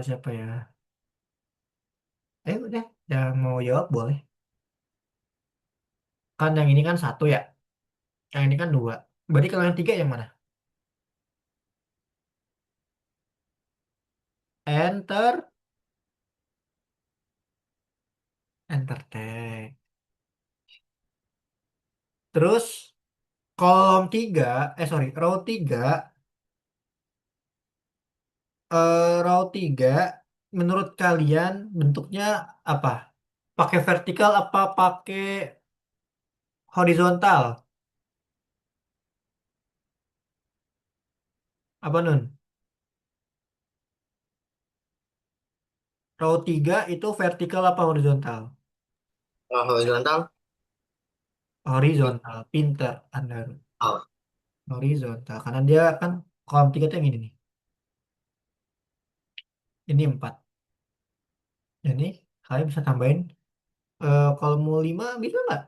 siapa ya? Ayo udah, yang mau jawab boleh. Kan yang ini kan satu ya, yang ini kan dua. Berarti kalau yang tiga yang mana? Enter, entertain. Terus kolom tiga, sorry, row tiga, menurut kalian bentuknya apa? Pakai vertikal apa pakai horizontal? Apa Nun? Row 3 itu vertikal apa horizontal? Horizontal. Horizontal, pinter Anda. Oh, Horizontal, karena dia kan kolom 3 itu yang ini nih. Ini 4. Jadi kalian bisa tambahin, kalau mau 5 bisa nggak?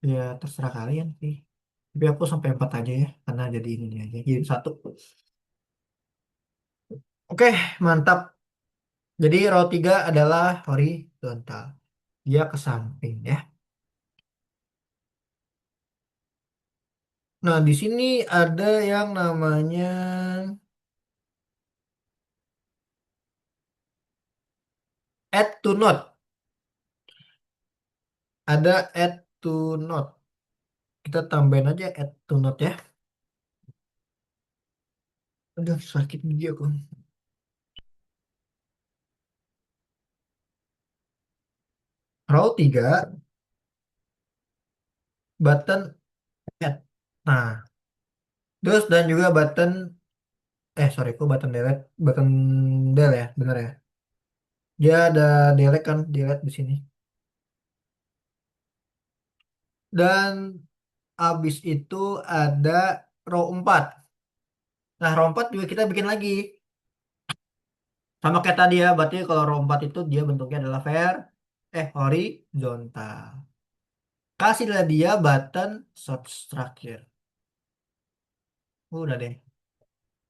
Ya terserah kalian sih. Tapi aku sampai 4 aja ya, karena jadi ini aja. Jadi satu. Oke, mantap. Jadi row 3 adalah horizontal. Dia ke samping ya. Nah, di sini ada yang namanya add to note. Ada add to note. Kita tambahin aja add to note ya. Aduh, sakit gigi aku. Row 3 button add. Nah, terus dan juga button, sorry, kok button delete? Button del ya, bener ya. Dia ada delete kan, delete di sini. Dan abis itu ada row 4. Nah, row 4 juga kita bikin lagi. Sama kayak tadi ya, berarti kalau row 4 itu dia bentuknya adalah horizontal. Kasihlah dia button substructure. Udah deh.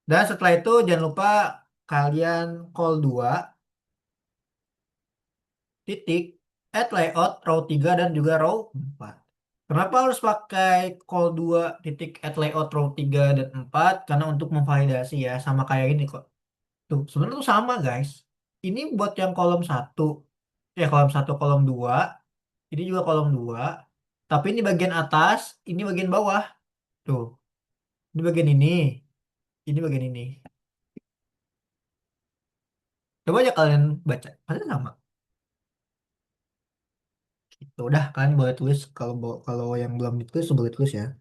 Dan setelah itu jangan lupa kalian call 2 titik add layout row 3 dan juga row 4. Kenapa harus pakai call 2 titik add layout row 3 dan 4? Karena untuk memvalidasi ya, sama kayak ini kok. Tuh, sebenarnya tuh sama guys. Ini buat yang kolom satu, kolom satu, kolom 2. Ini juga kolom 2. Tapi ini bagian atas, ini bagian bawah. Tuh, ini bagian ini bagian ini. Coba aja kalian baca, pasti sama. Itu udah kalian boleh tulis, kalau yang belum ditulis boleh tulis ya.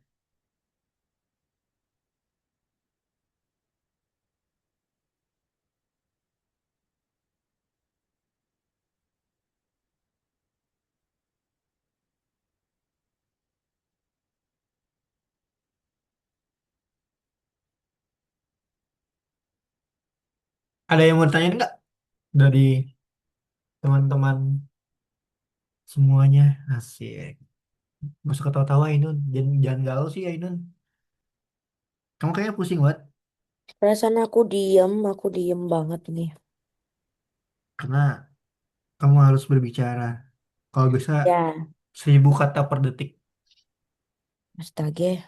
Ada yang mau tanya enggak dari teman-teman semuanya? Asik. Gak usah ketawa-tawa Ainun. Jangan galau sih Ainun. Kamu kayaknya pusing banget. Perasaan aku diem banget nih. Karena kamu harus berbicara. Kalau bisa Ya, 1.000 kata per detik. astaga,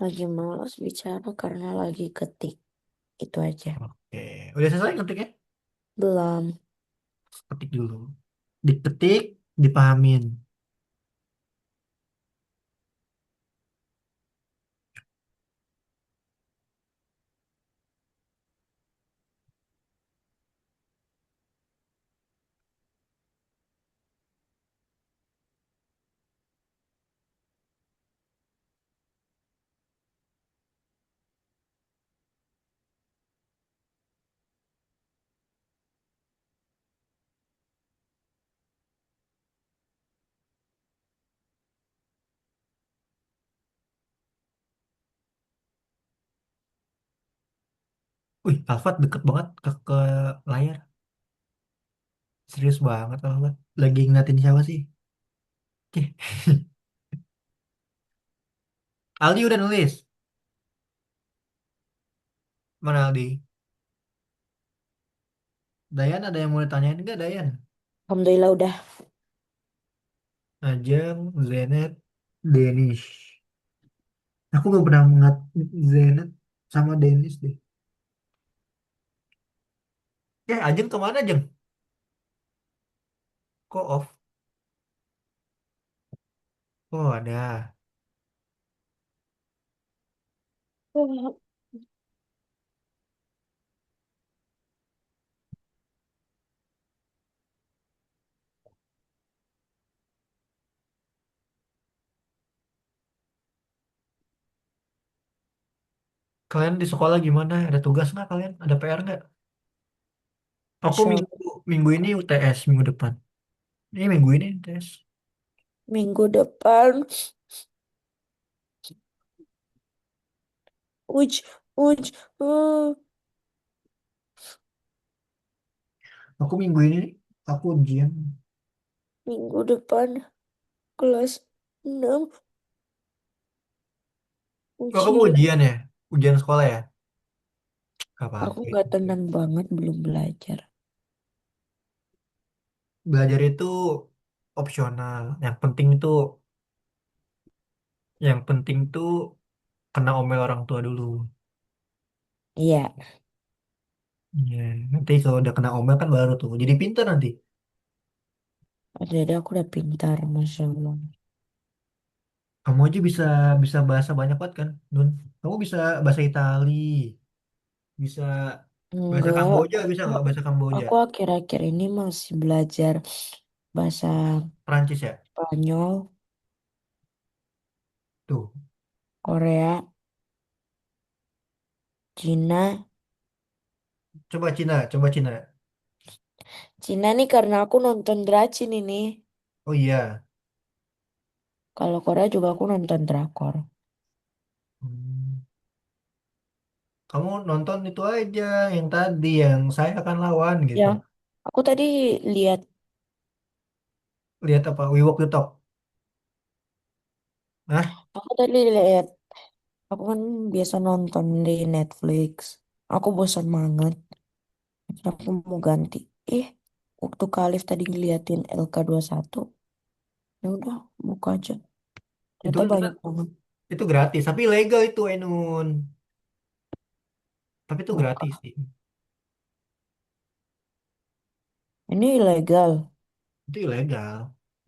lagi malas bicara karena lagi ketik. Itu aja. Oke. Udah selesai ngetiknya? Belum. Ketik dulu. Diketik, dipahamin. Wih, Alfat deket banget ke layar. Serius banget Allah. Lagi ngeliatin siapa sih? Oke. Aldi udah nulis. Mana Aldi? Dayan ada yang mau ditanyain nggak Dayan? Alhamdulillah udah. Ajeng, Zenet, Denis. Aku gak pernah mengat Zenet sama Denis deh. Ajeng kemana Ajeng? Kok off? Oh ada. Kalian di sekolah gimana? Ada tugas nggak kalian? Ada PR nggak? Aku Masya minggu Allah. minggu ini UTS minggu depan. Ini minggu ini UTS. Minggu depan, uj, uj, uh, Aku minggu ini aku ujian. minggu depan kelas 6 Oh, kamu ujian. ujian ya? Ujian sekolah ya? Gak Aku apa-apa nggak itu. tenang banget belum belajar. Belajar itu opsional. Yang penting tuh kena omel orang tua dulu. Iya, Iya, nanti kalau udah kena omel kan baru tuh. Jadi pintar nanti. jadi aku udah pintar, Masya Allah. Kamu aja bisa bisa bahasa banyak banget kan, Nun? Kamu bisa bahasa Itali, bisa bahasa Enggak, Kamboja, bisa aku, nggak bahasa Kamboja? aku akhir-akhir ini masih belajar bahasa Prancis ya? Spanyol, Tuh, Korea, Cina. coba Cina, coba Cina. Cina nih karena aku nonton Dracin ini. Oh iya. Kalau Korea juga aku nonton drakor. Hmm. Kamu nonton itu aja yang tadi yang saya akan lawan gitu. Yang aku tadi lihat, Lihat apa? We Walk the Talk. Hah? aku tadi lihat, aku kan biasa nonton di Netflix. Aku bosan banget. Aku mau ganti. Eh, waktu Kalif tadi ngeliatin LK21, ya udah buka aja. Itu Ternyata kan banyak banget. itu gratis, tapi legal itu Ainun. Tapi itu gratis Buka. sih. Ini ilegal. Itu ilegal.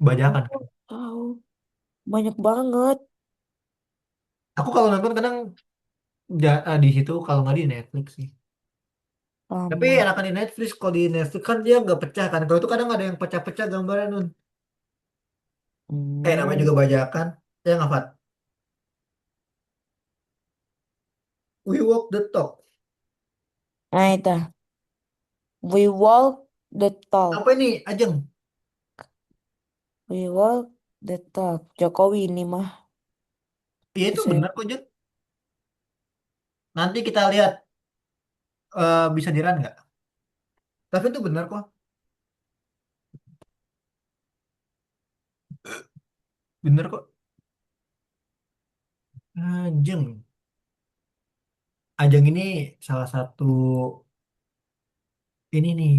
Bajakan Aku kan. tahu. Banyak banget. Aku kalau nonton kadang di situ kalau nggak di Netflix sih. Tapi Sama. enakan di Netflix. Kalau di Netflix kan dia nggak pecah kan. Kalau itu kadang ada yang pecah-pecah gambarnya Nun. Namanya Hmm. juga bajakan. Ya nggak Fat? We Walk the Talk. Nah itu. We walk the Apa talk. ini Ajeng? We walk the talk. Jokowi ini mah. Iya itu Presiden. benar kok Jeng. Nanti kita lihat bisa dirun nggak? Tapi itu benar kok. Benar kok. Ajeng. Ajeng ini salah satu ini nih.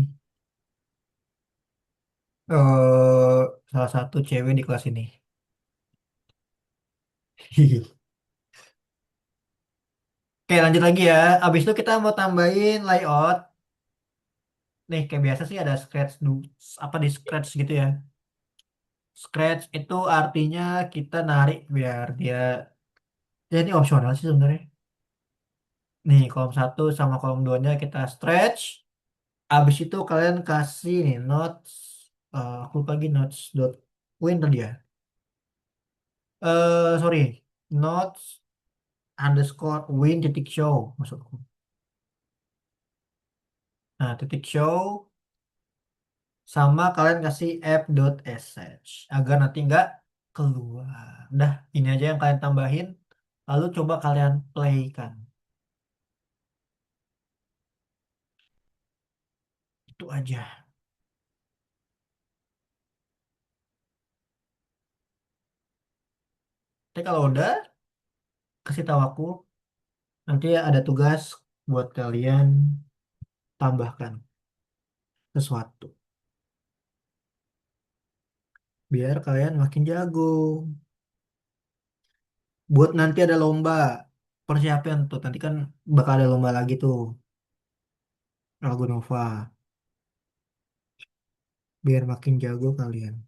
eh Salah satu cewek di kelas ini. Oke lanjut lagi ya. Abis itu kita mau tambahin layout. Nih kayak biasa sih ada apa di scratch gitu ya. Scratch itu artinya kita narik biar dia ya ini opsional sih sebenarnya. Nih kolom satu sama kolom 2-nya kita stretch. Abis itu kalian kasih nih notes. Aku lupa lagi notes dot win tadi ya. Sorry. Notes underscore win titik show maksudku. Nah titik show sama kalian kasih app.sh agar nanti nggak keluar. Udah, ini aja yang kalian tambahin. Lalu coba kalian play kan. Itu aja. Tapi kalau udah, kasih tahu aku. Nanti ada tugas buat kalian tambahkan sesuatu. Biar kalian makin jago. Buat nanti ada lomba. Persiapan tuh. Nanti kan bakal ada lomba lagi tuh. Lagu Nova. Biar makin jago kalian.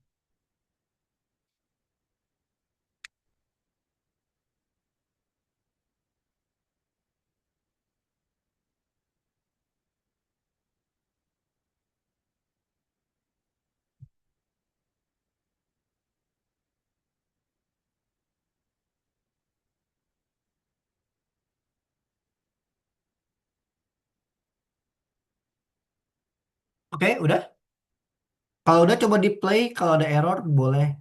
Oke, udah. Kalau udah coba di play. Kalau ada error boleh.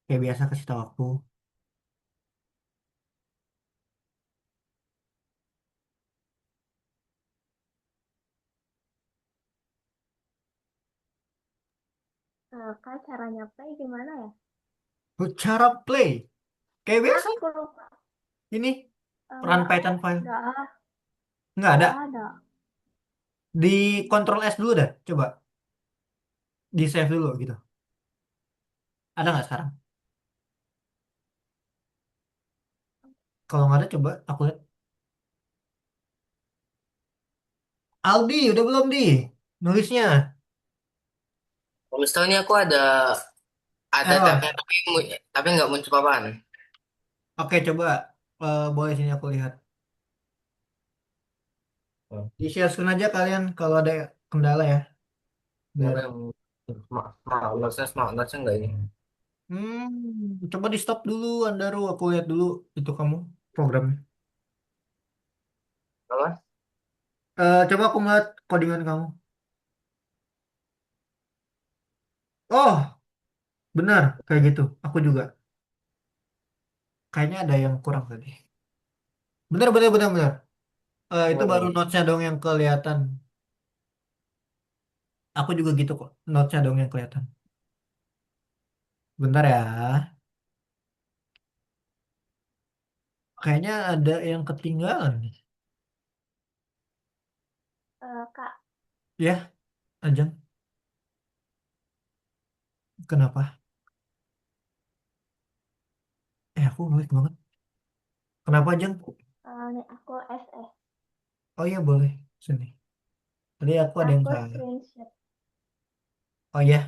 Kayak biasa kasih tahu aku. Kak, caranya play gimana ya? Cara play. Kayak biasa. Aku lupa. Ini. Run Nggak Python file. nggak Nggak ada. nggak ada. Di Ctrl S dulu dah. Coba. Di save dulu gitu. Ada nggak sekarang? Kalau nggak ada coba aku lihat. Aldi, udah belum di? Nulisnya. Kalau misalnya aku ada tabnya Error. tapi nggak muncul apaan. Oke, coba. Boleh sini aku lihat. Hmm. Di share screen aja kalian kalau ada kendala ya. Kenapa Biar. yang smart smart notes nggak ini? Coba di stop dulu, Andaru. Aku lihat dulu itu kamu programnya. Apa? Coba aku ngeliat codingan kamu. Oh, benar kayak gitu. Aku juga. Kayaknya ada yang kurang tadi. Benar, benar, benar, benar. Itu baru Gimana? notesnya dong yang kelihatan. Aku juga gitu kok. Notesnya dong yang kelihatan. Bentar ya. Kayaknya ada yang ketinggalan nih. Kak, Ya, Ajeng. Kenapa? Aku ngelik banget. Kenapa, Ajeng? nih aku SS. Oh iya, boleh. Sini. Tadi aku ada yang Aku salah. screenshot. Oh iya.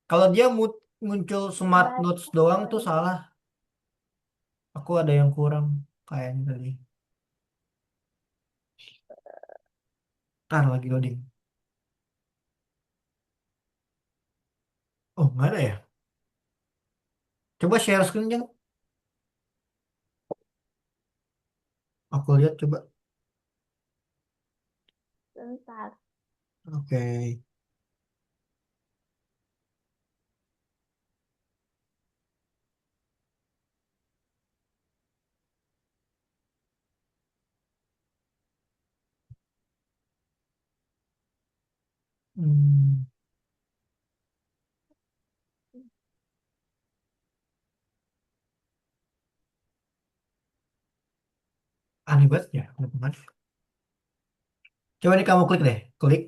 Kalau dia muncul Smart Notes Baca doang tuh boleh. salah. Aku ada yang kurang. Kayaknya tadi. Ntar lagi loading. Oh, nggak ada ya? Coba share screen, Jeng. Aku lihat coba. Bentar. Oke. Hmm, aneh banget ya. Kenapa nggak? Coba nih kamu klik deh. Klik.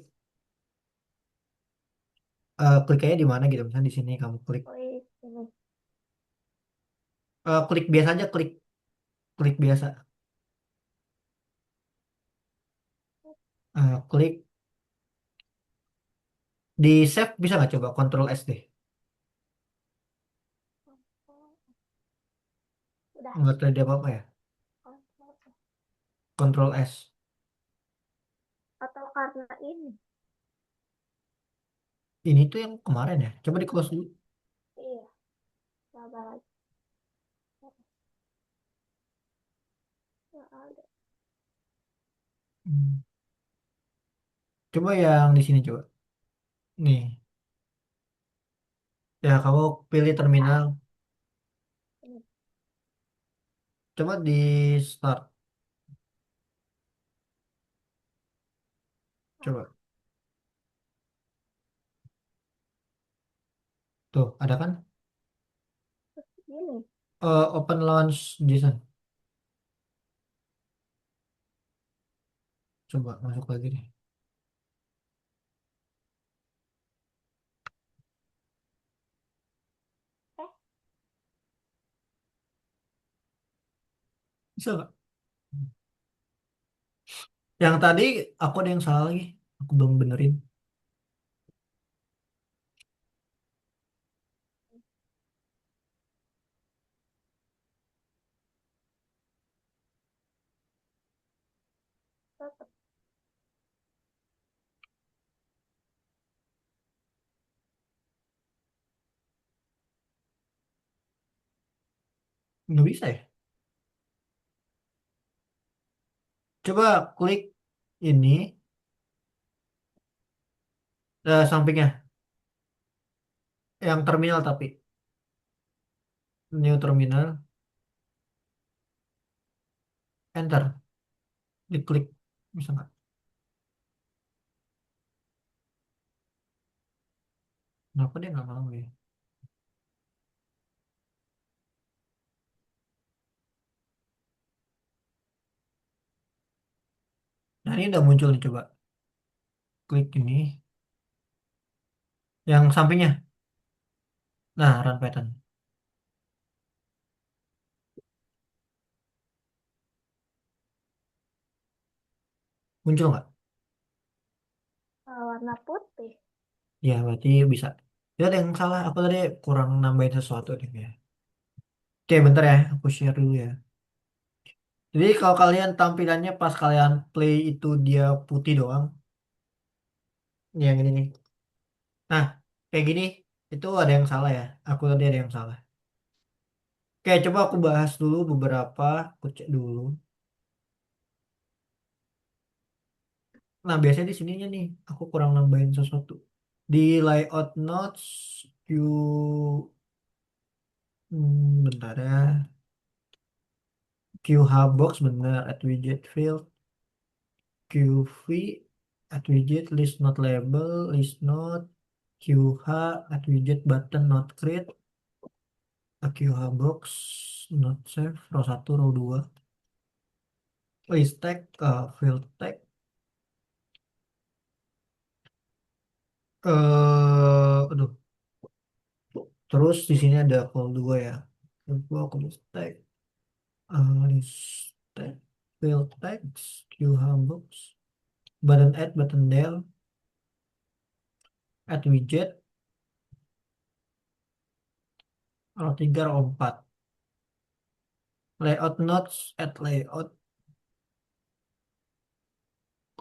Klik aja di mana gitu. Misalnya di sini kamu klik. Wih, ini. Klik biasa aja. Klik. Klik biasa. Klik. Di save bisa nggak coba? Ctrl S deh. Udah. Nggak terjadi apa-apa ya. Kontrol. Ctrl S. Atau karena ini. Ini tuh yang kemarin ya. Coba di close dulu. Iya, coba lagi. Nggak ada. Hmm. Coba yang di sini coba. Nih. Ya, kamu pilih terminal. Ini. Coba di start. Coba. Tuh, ada kan? Ini. Open launch JSON. Coba masuk lagi deh. Eh, Bisa nggak? Yang tadi aku ada yang salah lagi. Aku belum benerin. tetep. Nggak bisa ya? Coba klik ini sampingnya. Yang terminal tapi. New terminal. Enter. Diklik. Bisa nggak? Kenapa dia nggak mau ya? Nah ini udah muncul nih coba. Klik ini. Yang sampingnya. Nah run pattern. Muncul nggak? Warna putih. Ya berarti bisa. Ya ada yang salah. Aku tadi kurang nambahin sesuatu deh ya. Oke bentar ya. Aku share dulu ya. Jadi kalau kalian tampilannya pas kalian play itu dia putih doang. Yang ini nih. Nah kayak gini. Itu ada yang salah ya. Aku tadi ada yang salah. Oke coba aku bahas dulu beberapa. Aku cek dulu. Nah biasanya di sininya nih. Aku kurang nambahin sesuatu. Di layout notes. Q. Bentar ya. QHbox bener. Add widget field. QV. Add widget list not label. List not. QH. Add widget button not create. QHbox not save. Row 1 row 2. List tag. Field tag. Aduh. Terus di sini ada call 2 ya. Coba aku list tag. List tag. Field text. QHbox. Button add, button del, add widget, row 3, row 4. Layout notes, add layout,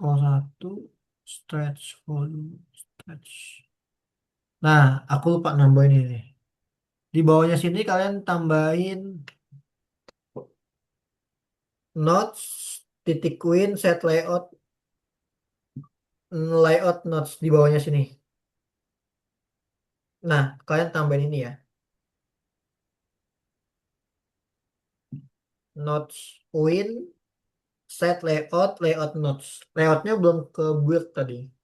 row 1, stretch volume, stretch. Nah, aku lupa nambahin ini. Di bawahnya sini kalian tambahin notes, titik queen, set layout, layout notes di bawahnya sini. Nah, kalian tambahin ini ya. Notes queen, set layout, layout notes. Layoutnya belum ke build tadi.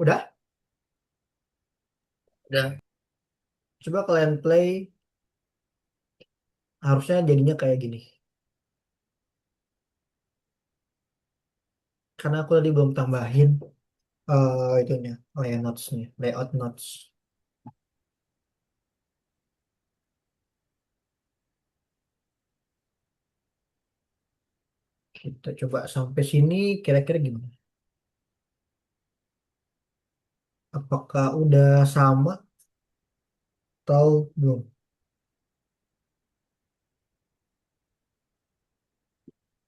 Udah? Udah. Coba kalian play. Harusnya jadinya kayak gini. Karena aku tadi belum tambahin itunya, layout notes-nya, layout notes. Kita coba sampai sini kira-kira gimana? Apakah udah sama atau belum?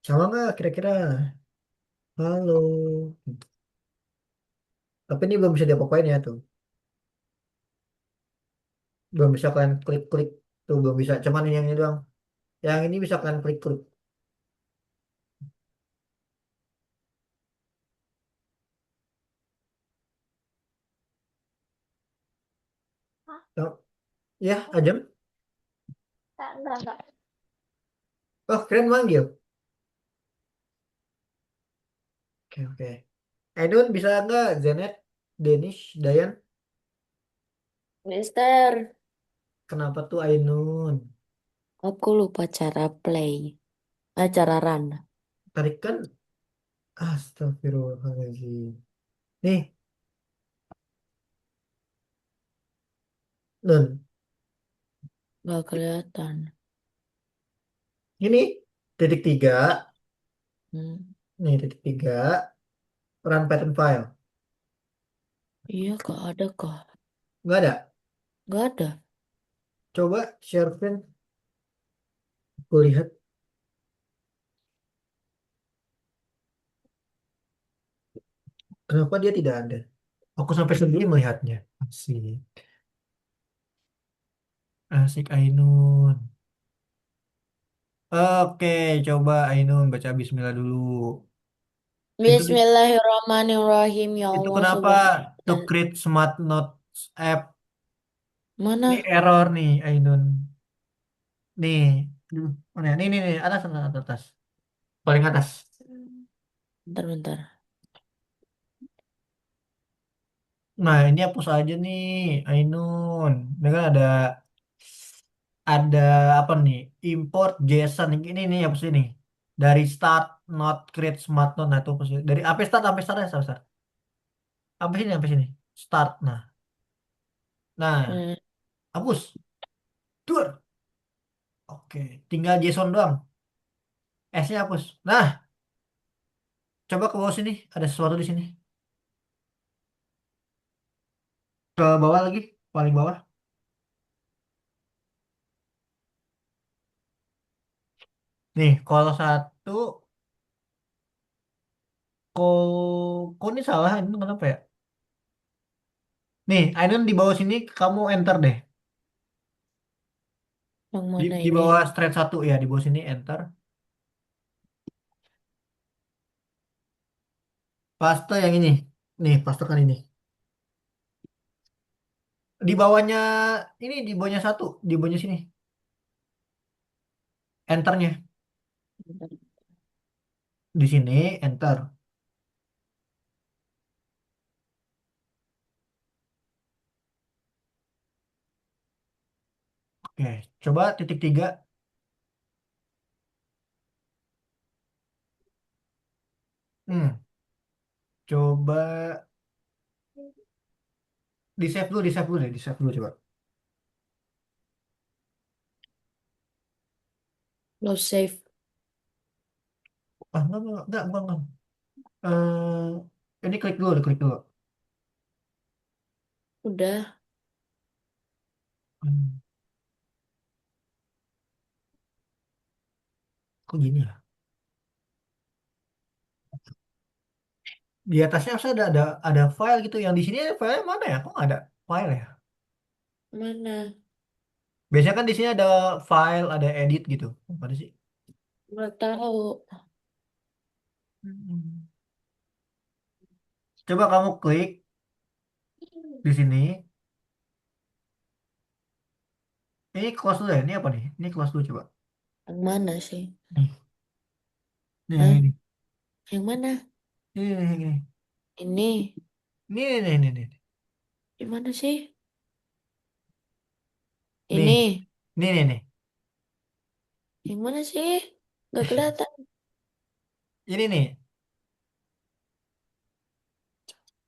Sama nggak kira-kira? Halo. Tapi ini belum bisa diapa-apain ya tuh. Belum bisa kalian klik-klik tuh belum bisa. Cuman ini doang. Yang ini bisa kalian klik-klik. Oh, ya, Ajam. Enggak. Oh, keren manggil. Oke, oke. Ainun bisa nggak? Zenet, Danish, Dayan. Mister, Kenapa tuh Ainun? aku lupa cara play. Cara run. Tadi kan, astagfirullahaladzim. Nih, Nun. Gak kelihatan. Ini titik tiga. Hmm. Nih, titik tiga. Run pattern file. Iya, gak ada kah? Nggak ada. Gak ada. Coba share screen. Aku lihat. Kenapa dia tidak ada? Aku sampai sendiri melihatnya. Asik. Asik Ainun. Oke, coba Ainun baca Bismillah dulu. Itu Bismillahirrahmanirrahim. Ya itu Allah kenapa to subhanahu. create Smart Notes app ini Mana? error nih Ainun. Nih, aduh, mana ya? Nih, atas, atas, atas, paling atas. Bentar. Nah, ini hapus aja nih Ainun. Ini kan ada apa nih? Import JSON ini nih hapus ini. Dari start not create smart note, nah itu hapus. Dari sampai start ya, start. Sampai sini. Start. Nah, Hmm. hapus. Dur. Oke, tinggal JSON doang. S-nya hapus. Nah, coba ke bawah sini. Ada sesuatu di sini. Ke bawah lagi, paling bawah. Nih, kalau satu, kok ini salah? Ini kenapa ya? Nih, Ainun di bawah sini kamu enter deh. Yang Di, mana di ini? bawah thread satu ya, di bawah sini enter. Paste yang ini. Nih, pastekan ini. Di bawahnya ini, di bawahnya satu, di bawahnya sini. Enternya. Di sini enter. Oke, coba titik tiga. Hmm, coba di save dulu deh, di save dulu coba. No save. Ah, enggak. Ini klik dulu, klik dulu. Udah. Hmm, kok gini ya? Di atasnya harusnya ada file gitu. Yang di sini file mana ya? Kok nggak ada file ya? Mana? Biasanya kan di sini ada file, ada edit gitu. Apa ada sih? Nggak tahu. Hmm. Coba kamu klik di sini. Ini close dulu ya. Ini apa nih? Ini close dulu coba. Yang mana sih? Nih, nih yang Hah? ini. Yang mana? Ini. Ini. Nih. Di mana sih? Nih, Ini. nih. Yang mana sih? Nggak kelihatan. Ini nih.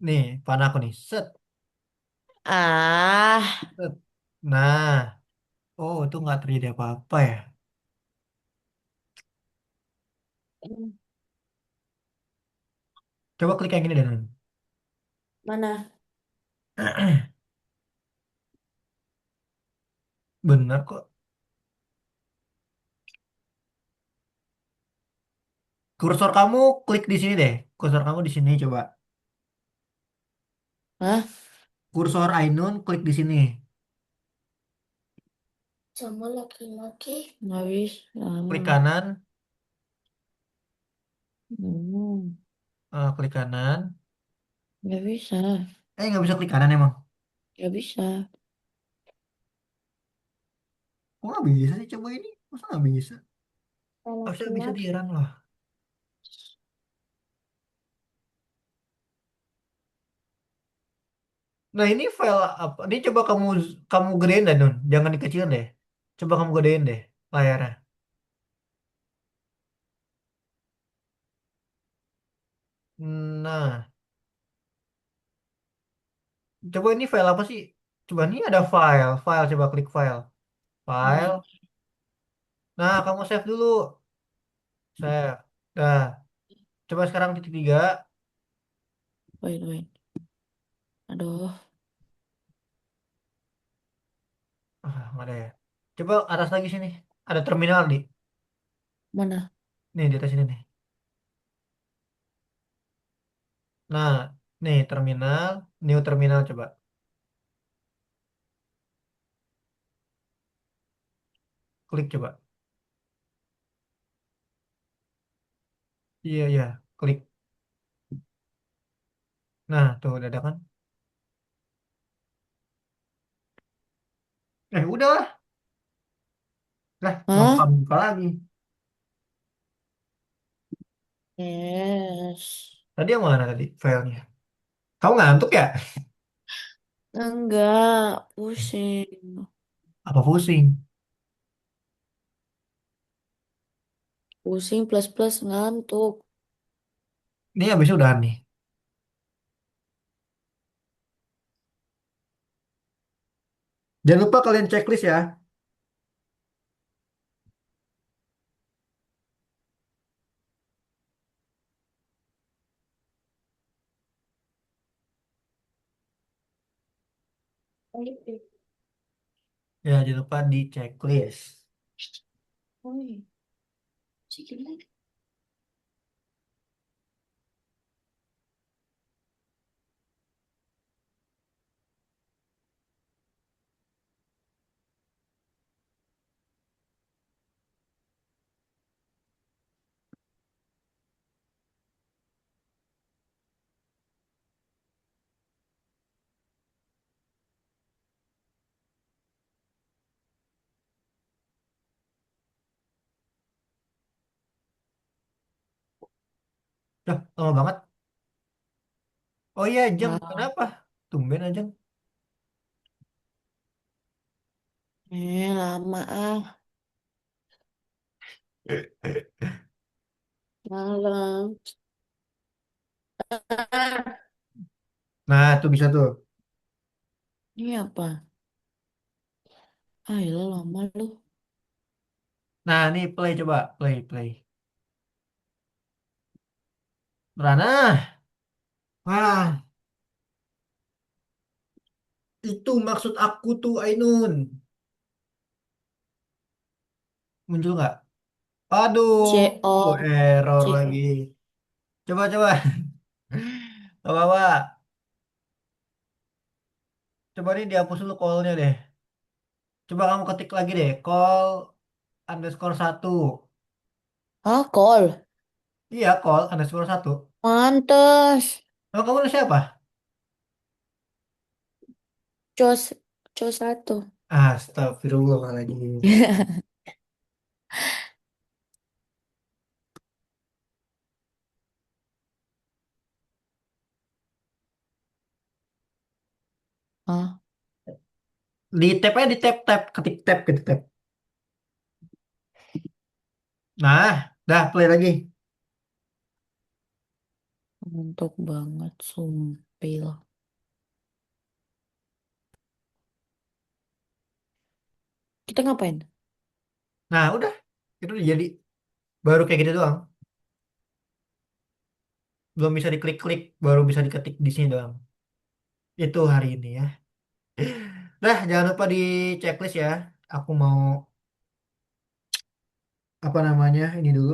Nih, panah aku nih. Set, Ah. set. Nah, oh itu nggak terjadi apa-apa ya. Coba klik yang ini dan Mana? bener kok. Kursor kamu klik di sini deh. Kursor kamu di sini coba. Hah? Kursor Ainun klik di sini. Sama laki-laki. Nggak bisa. Lama. Klik kanan, Hmm. klik kanan. Nggak bisa. Nggak bisa klik kanan emang. Nggak bisa. Kok nggak bisa sih coba ini? Masa nggak bisa? Kalau Harusnya bisa Kinar, di run lah. Nah ini file apa? Ini coba kamu gedein deh Nun. Jangan dikecilin deh. Coba kamu gedein deh layarnya. Nah, coba ini file apa sih? Coba ini ada file. Coba klik file. File. Ini, Nah, kamu save dulu. Save. Nah, coba sekarang titik tiga. wait. Aduh, Ah, nggak ada ya. Coba atas lagi sini. Ada terminal nih. mana? Nih di atas sini nih. Nah, nih terminal. New terminal coba. Klik coba. Iya, iya. Klik. Nah, tuh udah ada kan? Udah lah. Lah, Hah? ngapa buka lagi? Yes. Tadi yang mana tadi filenya? Kamu ngantuk ya? Enggak, pusing. Apa pusing? Pusing plus ngantuk. Ini habis udah nih. Jangan lupa kalian checklist ya. Ya, jangan lupa di checklist. Oi, sikit lagi. Dah, lama banget. Oh iya, Jeng. Ah, Kenapa? Tumben aja. lama ah. Malam. Ah, Nah, tuh bisa tuh. ini apa? Ah, ya lama lu. Nah, nih play coba. Play. Merana. Wah, itu maksud aku tuh Ainun. Muncul nggak? C Aduh, O error C lagi. O. Coba. Gak apa-apa. Coba nih dihapus dulu call-nya deh. Coba kamu ketik lagi deh. Call underscore satu. Ah, call. Iya, call underscore satu. Mantes. Kalau kamu udah siapa? Cos, cos satu. Astagfirullahaladzim. Ah, Di tab aja di tab. Ketik tab gitu tab. Nah, dah play lagi. ngantuk banget, sumpil. Kita ngapain? Nah, udah. Itu udah jadi. Baru kayak gitu doang. Belum bisa diklik-klik. Baru bisa diketik di sini doang. Itu hari ini ya. Dah, jangan lupa di checklist ya. Aku mau apa namanya ini dulu.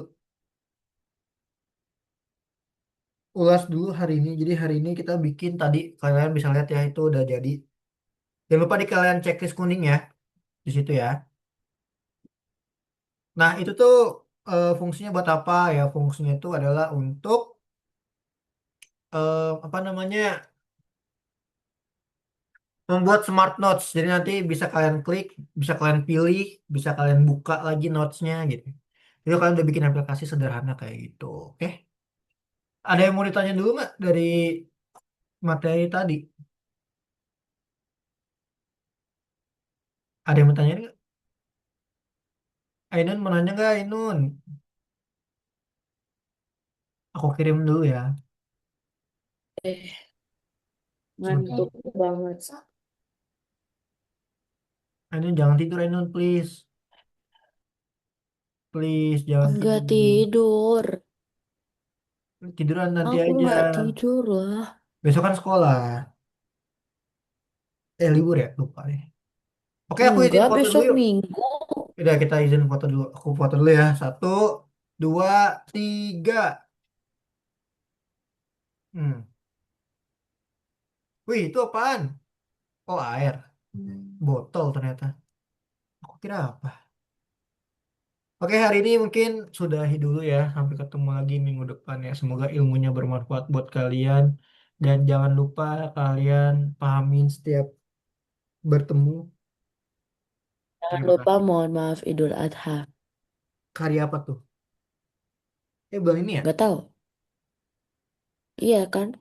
Ulas dulu hari ini. Jadi hari ini kita bikin tadi. Kalian bisa lihat ya itu udah jadi. Jangan lupa di kalian checklist kuning ya. Di situ ya. Nah, itu tuh fungsinya buat apa ya? Fungsinya itu adalah untuk apa namanya? membuat smart notes. Jadi nanti bisa kalian klik, bisa kalian pilih, bisa kalian buka lagi notesnya gitu. Jadi kalian udah bikin aplikasi sederhana kayak gitu. Oke? Ada yang mau ditanya dulu nggak dari materi tadi? Ada yang mau tanya nggak? Ainun mau nanya nggak Ainun? Aku kirim dulu ya. Eh, Sebentar. ngantuk banget. Ainun jangan tidur Ainun please. Please jangan Enggak tidur. tidur. Tiduran nanti Aku aja. nggak tidur lah. Besok kan sekolah. Libur ya? Lupa deh. Oke, aku izin Enggak, foto dulu besok yuk. Minggu. Udah kita izin foto dulu. Aku foto dulu ya. Satu, dua, tiga. Hmm. Wih, itu apaan? Oh, air. Botol ternyata. Aku kira apa? Oke, hari ini mungkin sudahi dulu ya. Sampai ketemu lagi minggu depan ya. Semoga ilmunya bermanfaat buat kalian. Dan jangan lupa kalian pahamin setiap bertemu. Jangan Terima lupa kasih. mohon maaf Idul Adha. Karya apa tuh? Bulan ini ya? Nggak tahu. Iya kan?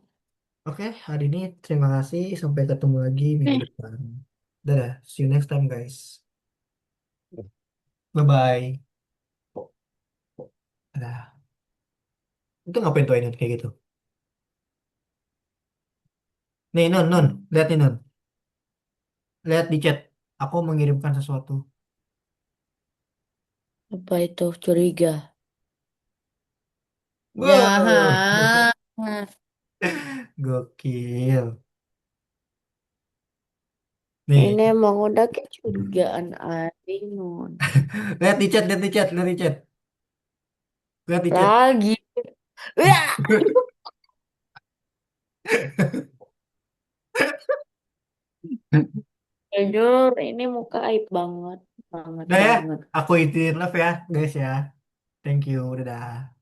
Oke, hari ini terima kasih. Sampai ketemu lagi minggu Eh. depan. Dadah, see you next time guys. Bye-bye. Dadah. Itu ngapain tuh Ainun kayak gitu? Nih, Nun, Nun. Lihat nih, Nun. Lihat di chat. Aku mengirimkan sesuatu. Apa itu? Curiga. Wow. Jahat. Gokil. Nih, Ini emang udah kecurigaan Aing, non. lihat di chat, lihat di chat, lihat di chat. Lihat di chat. Lagi. Wah! Jujur, ini muka aib banget. Banget, Udah ya, banget. aku izin love ya, guys ya. Thank you, dadah.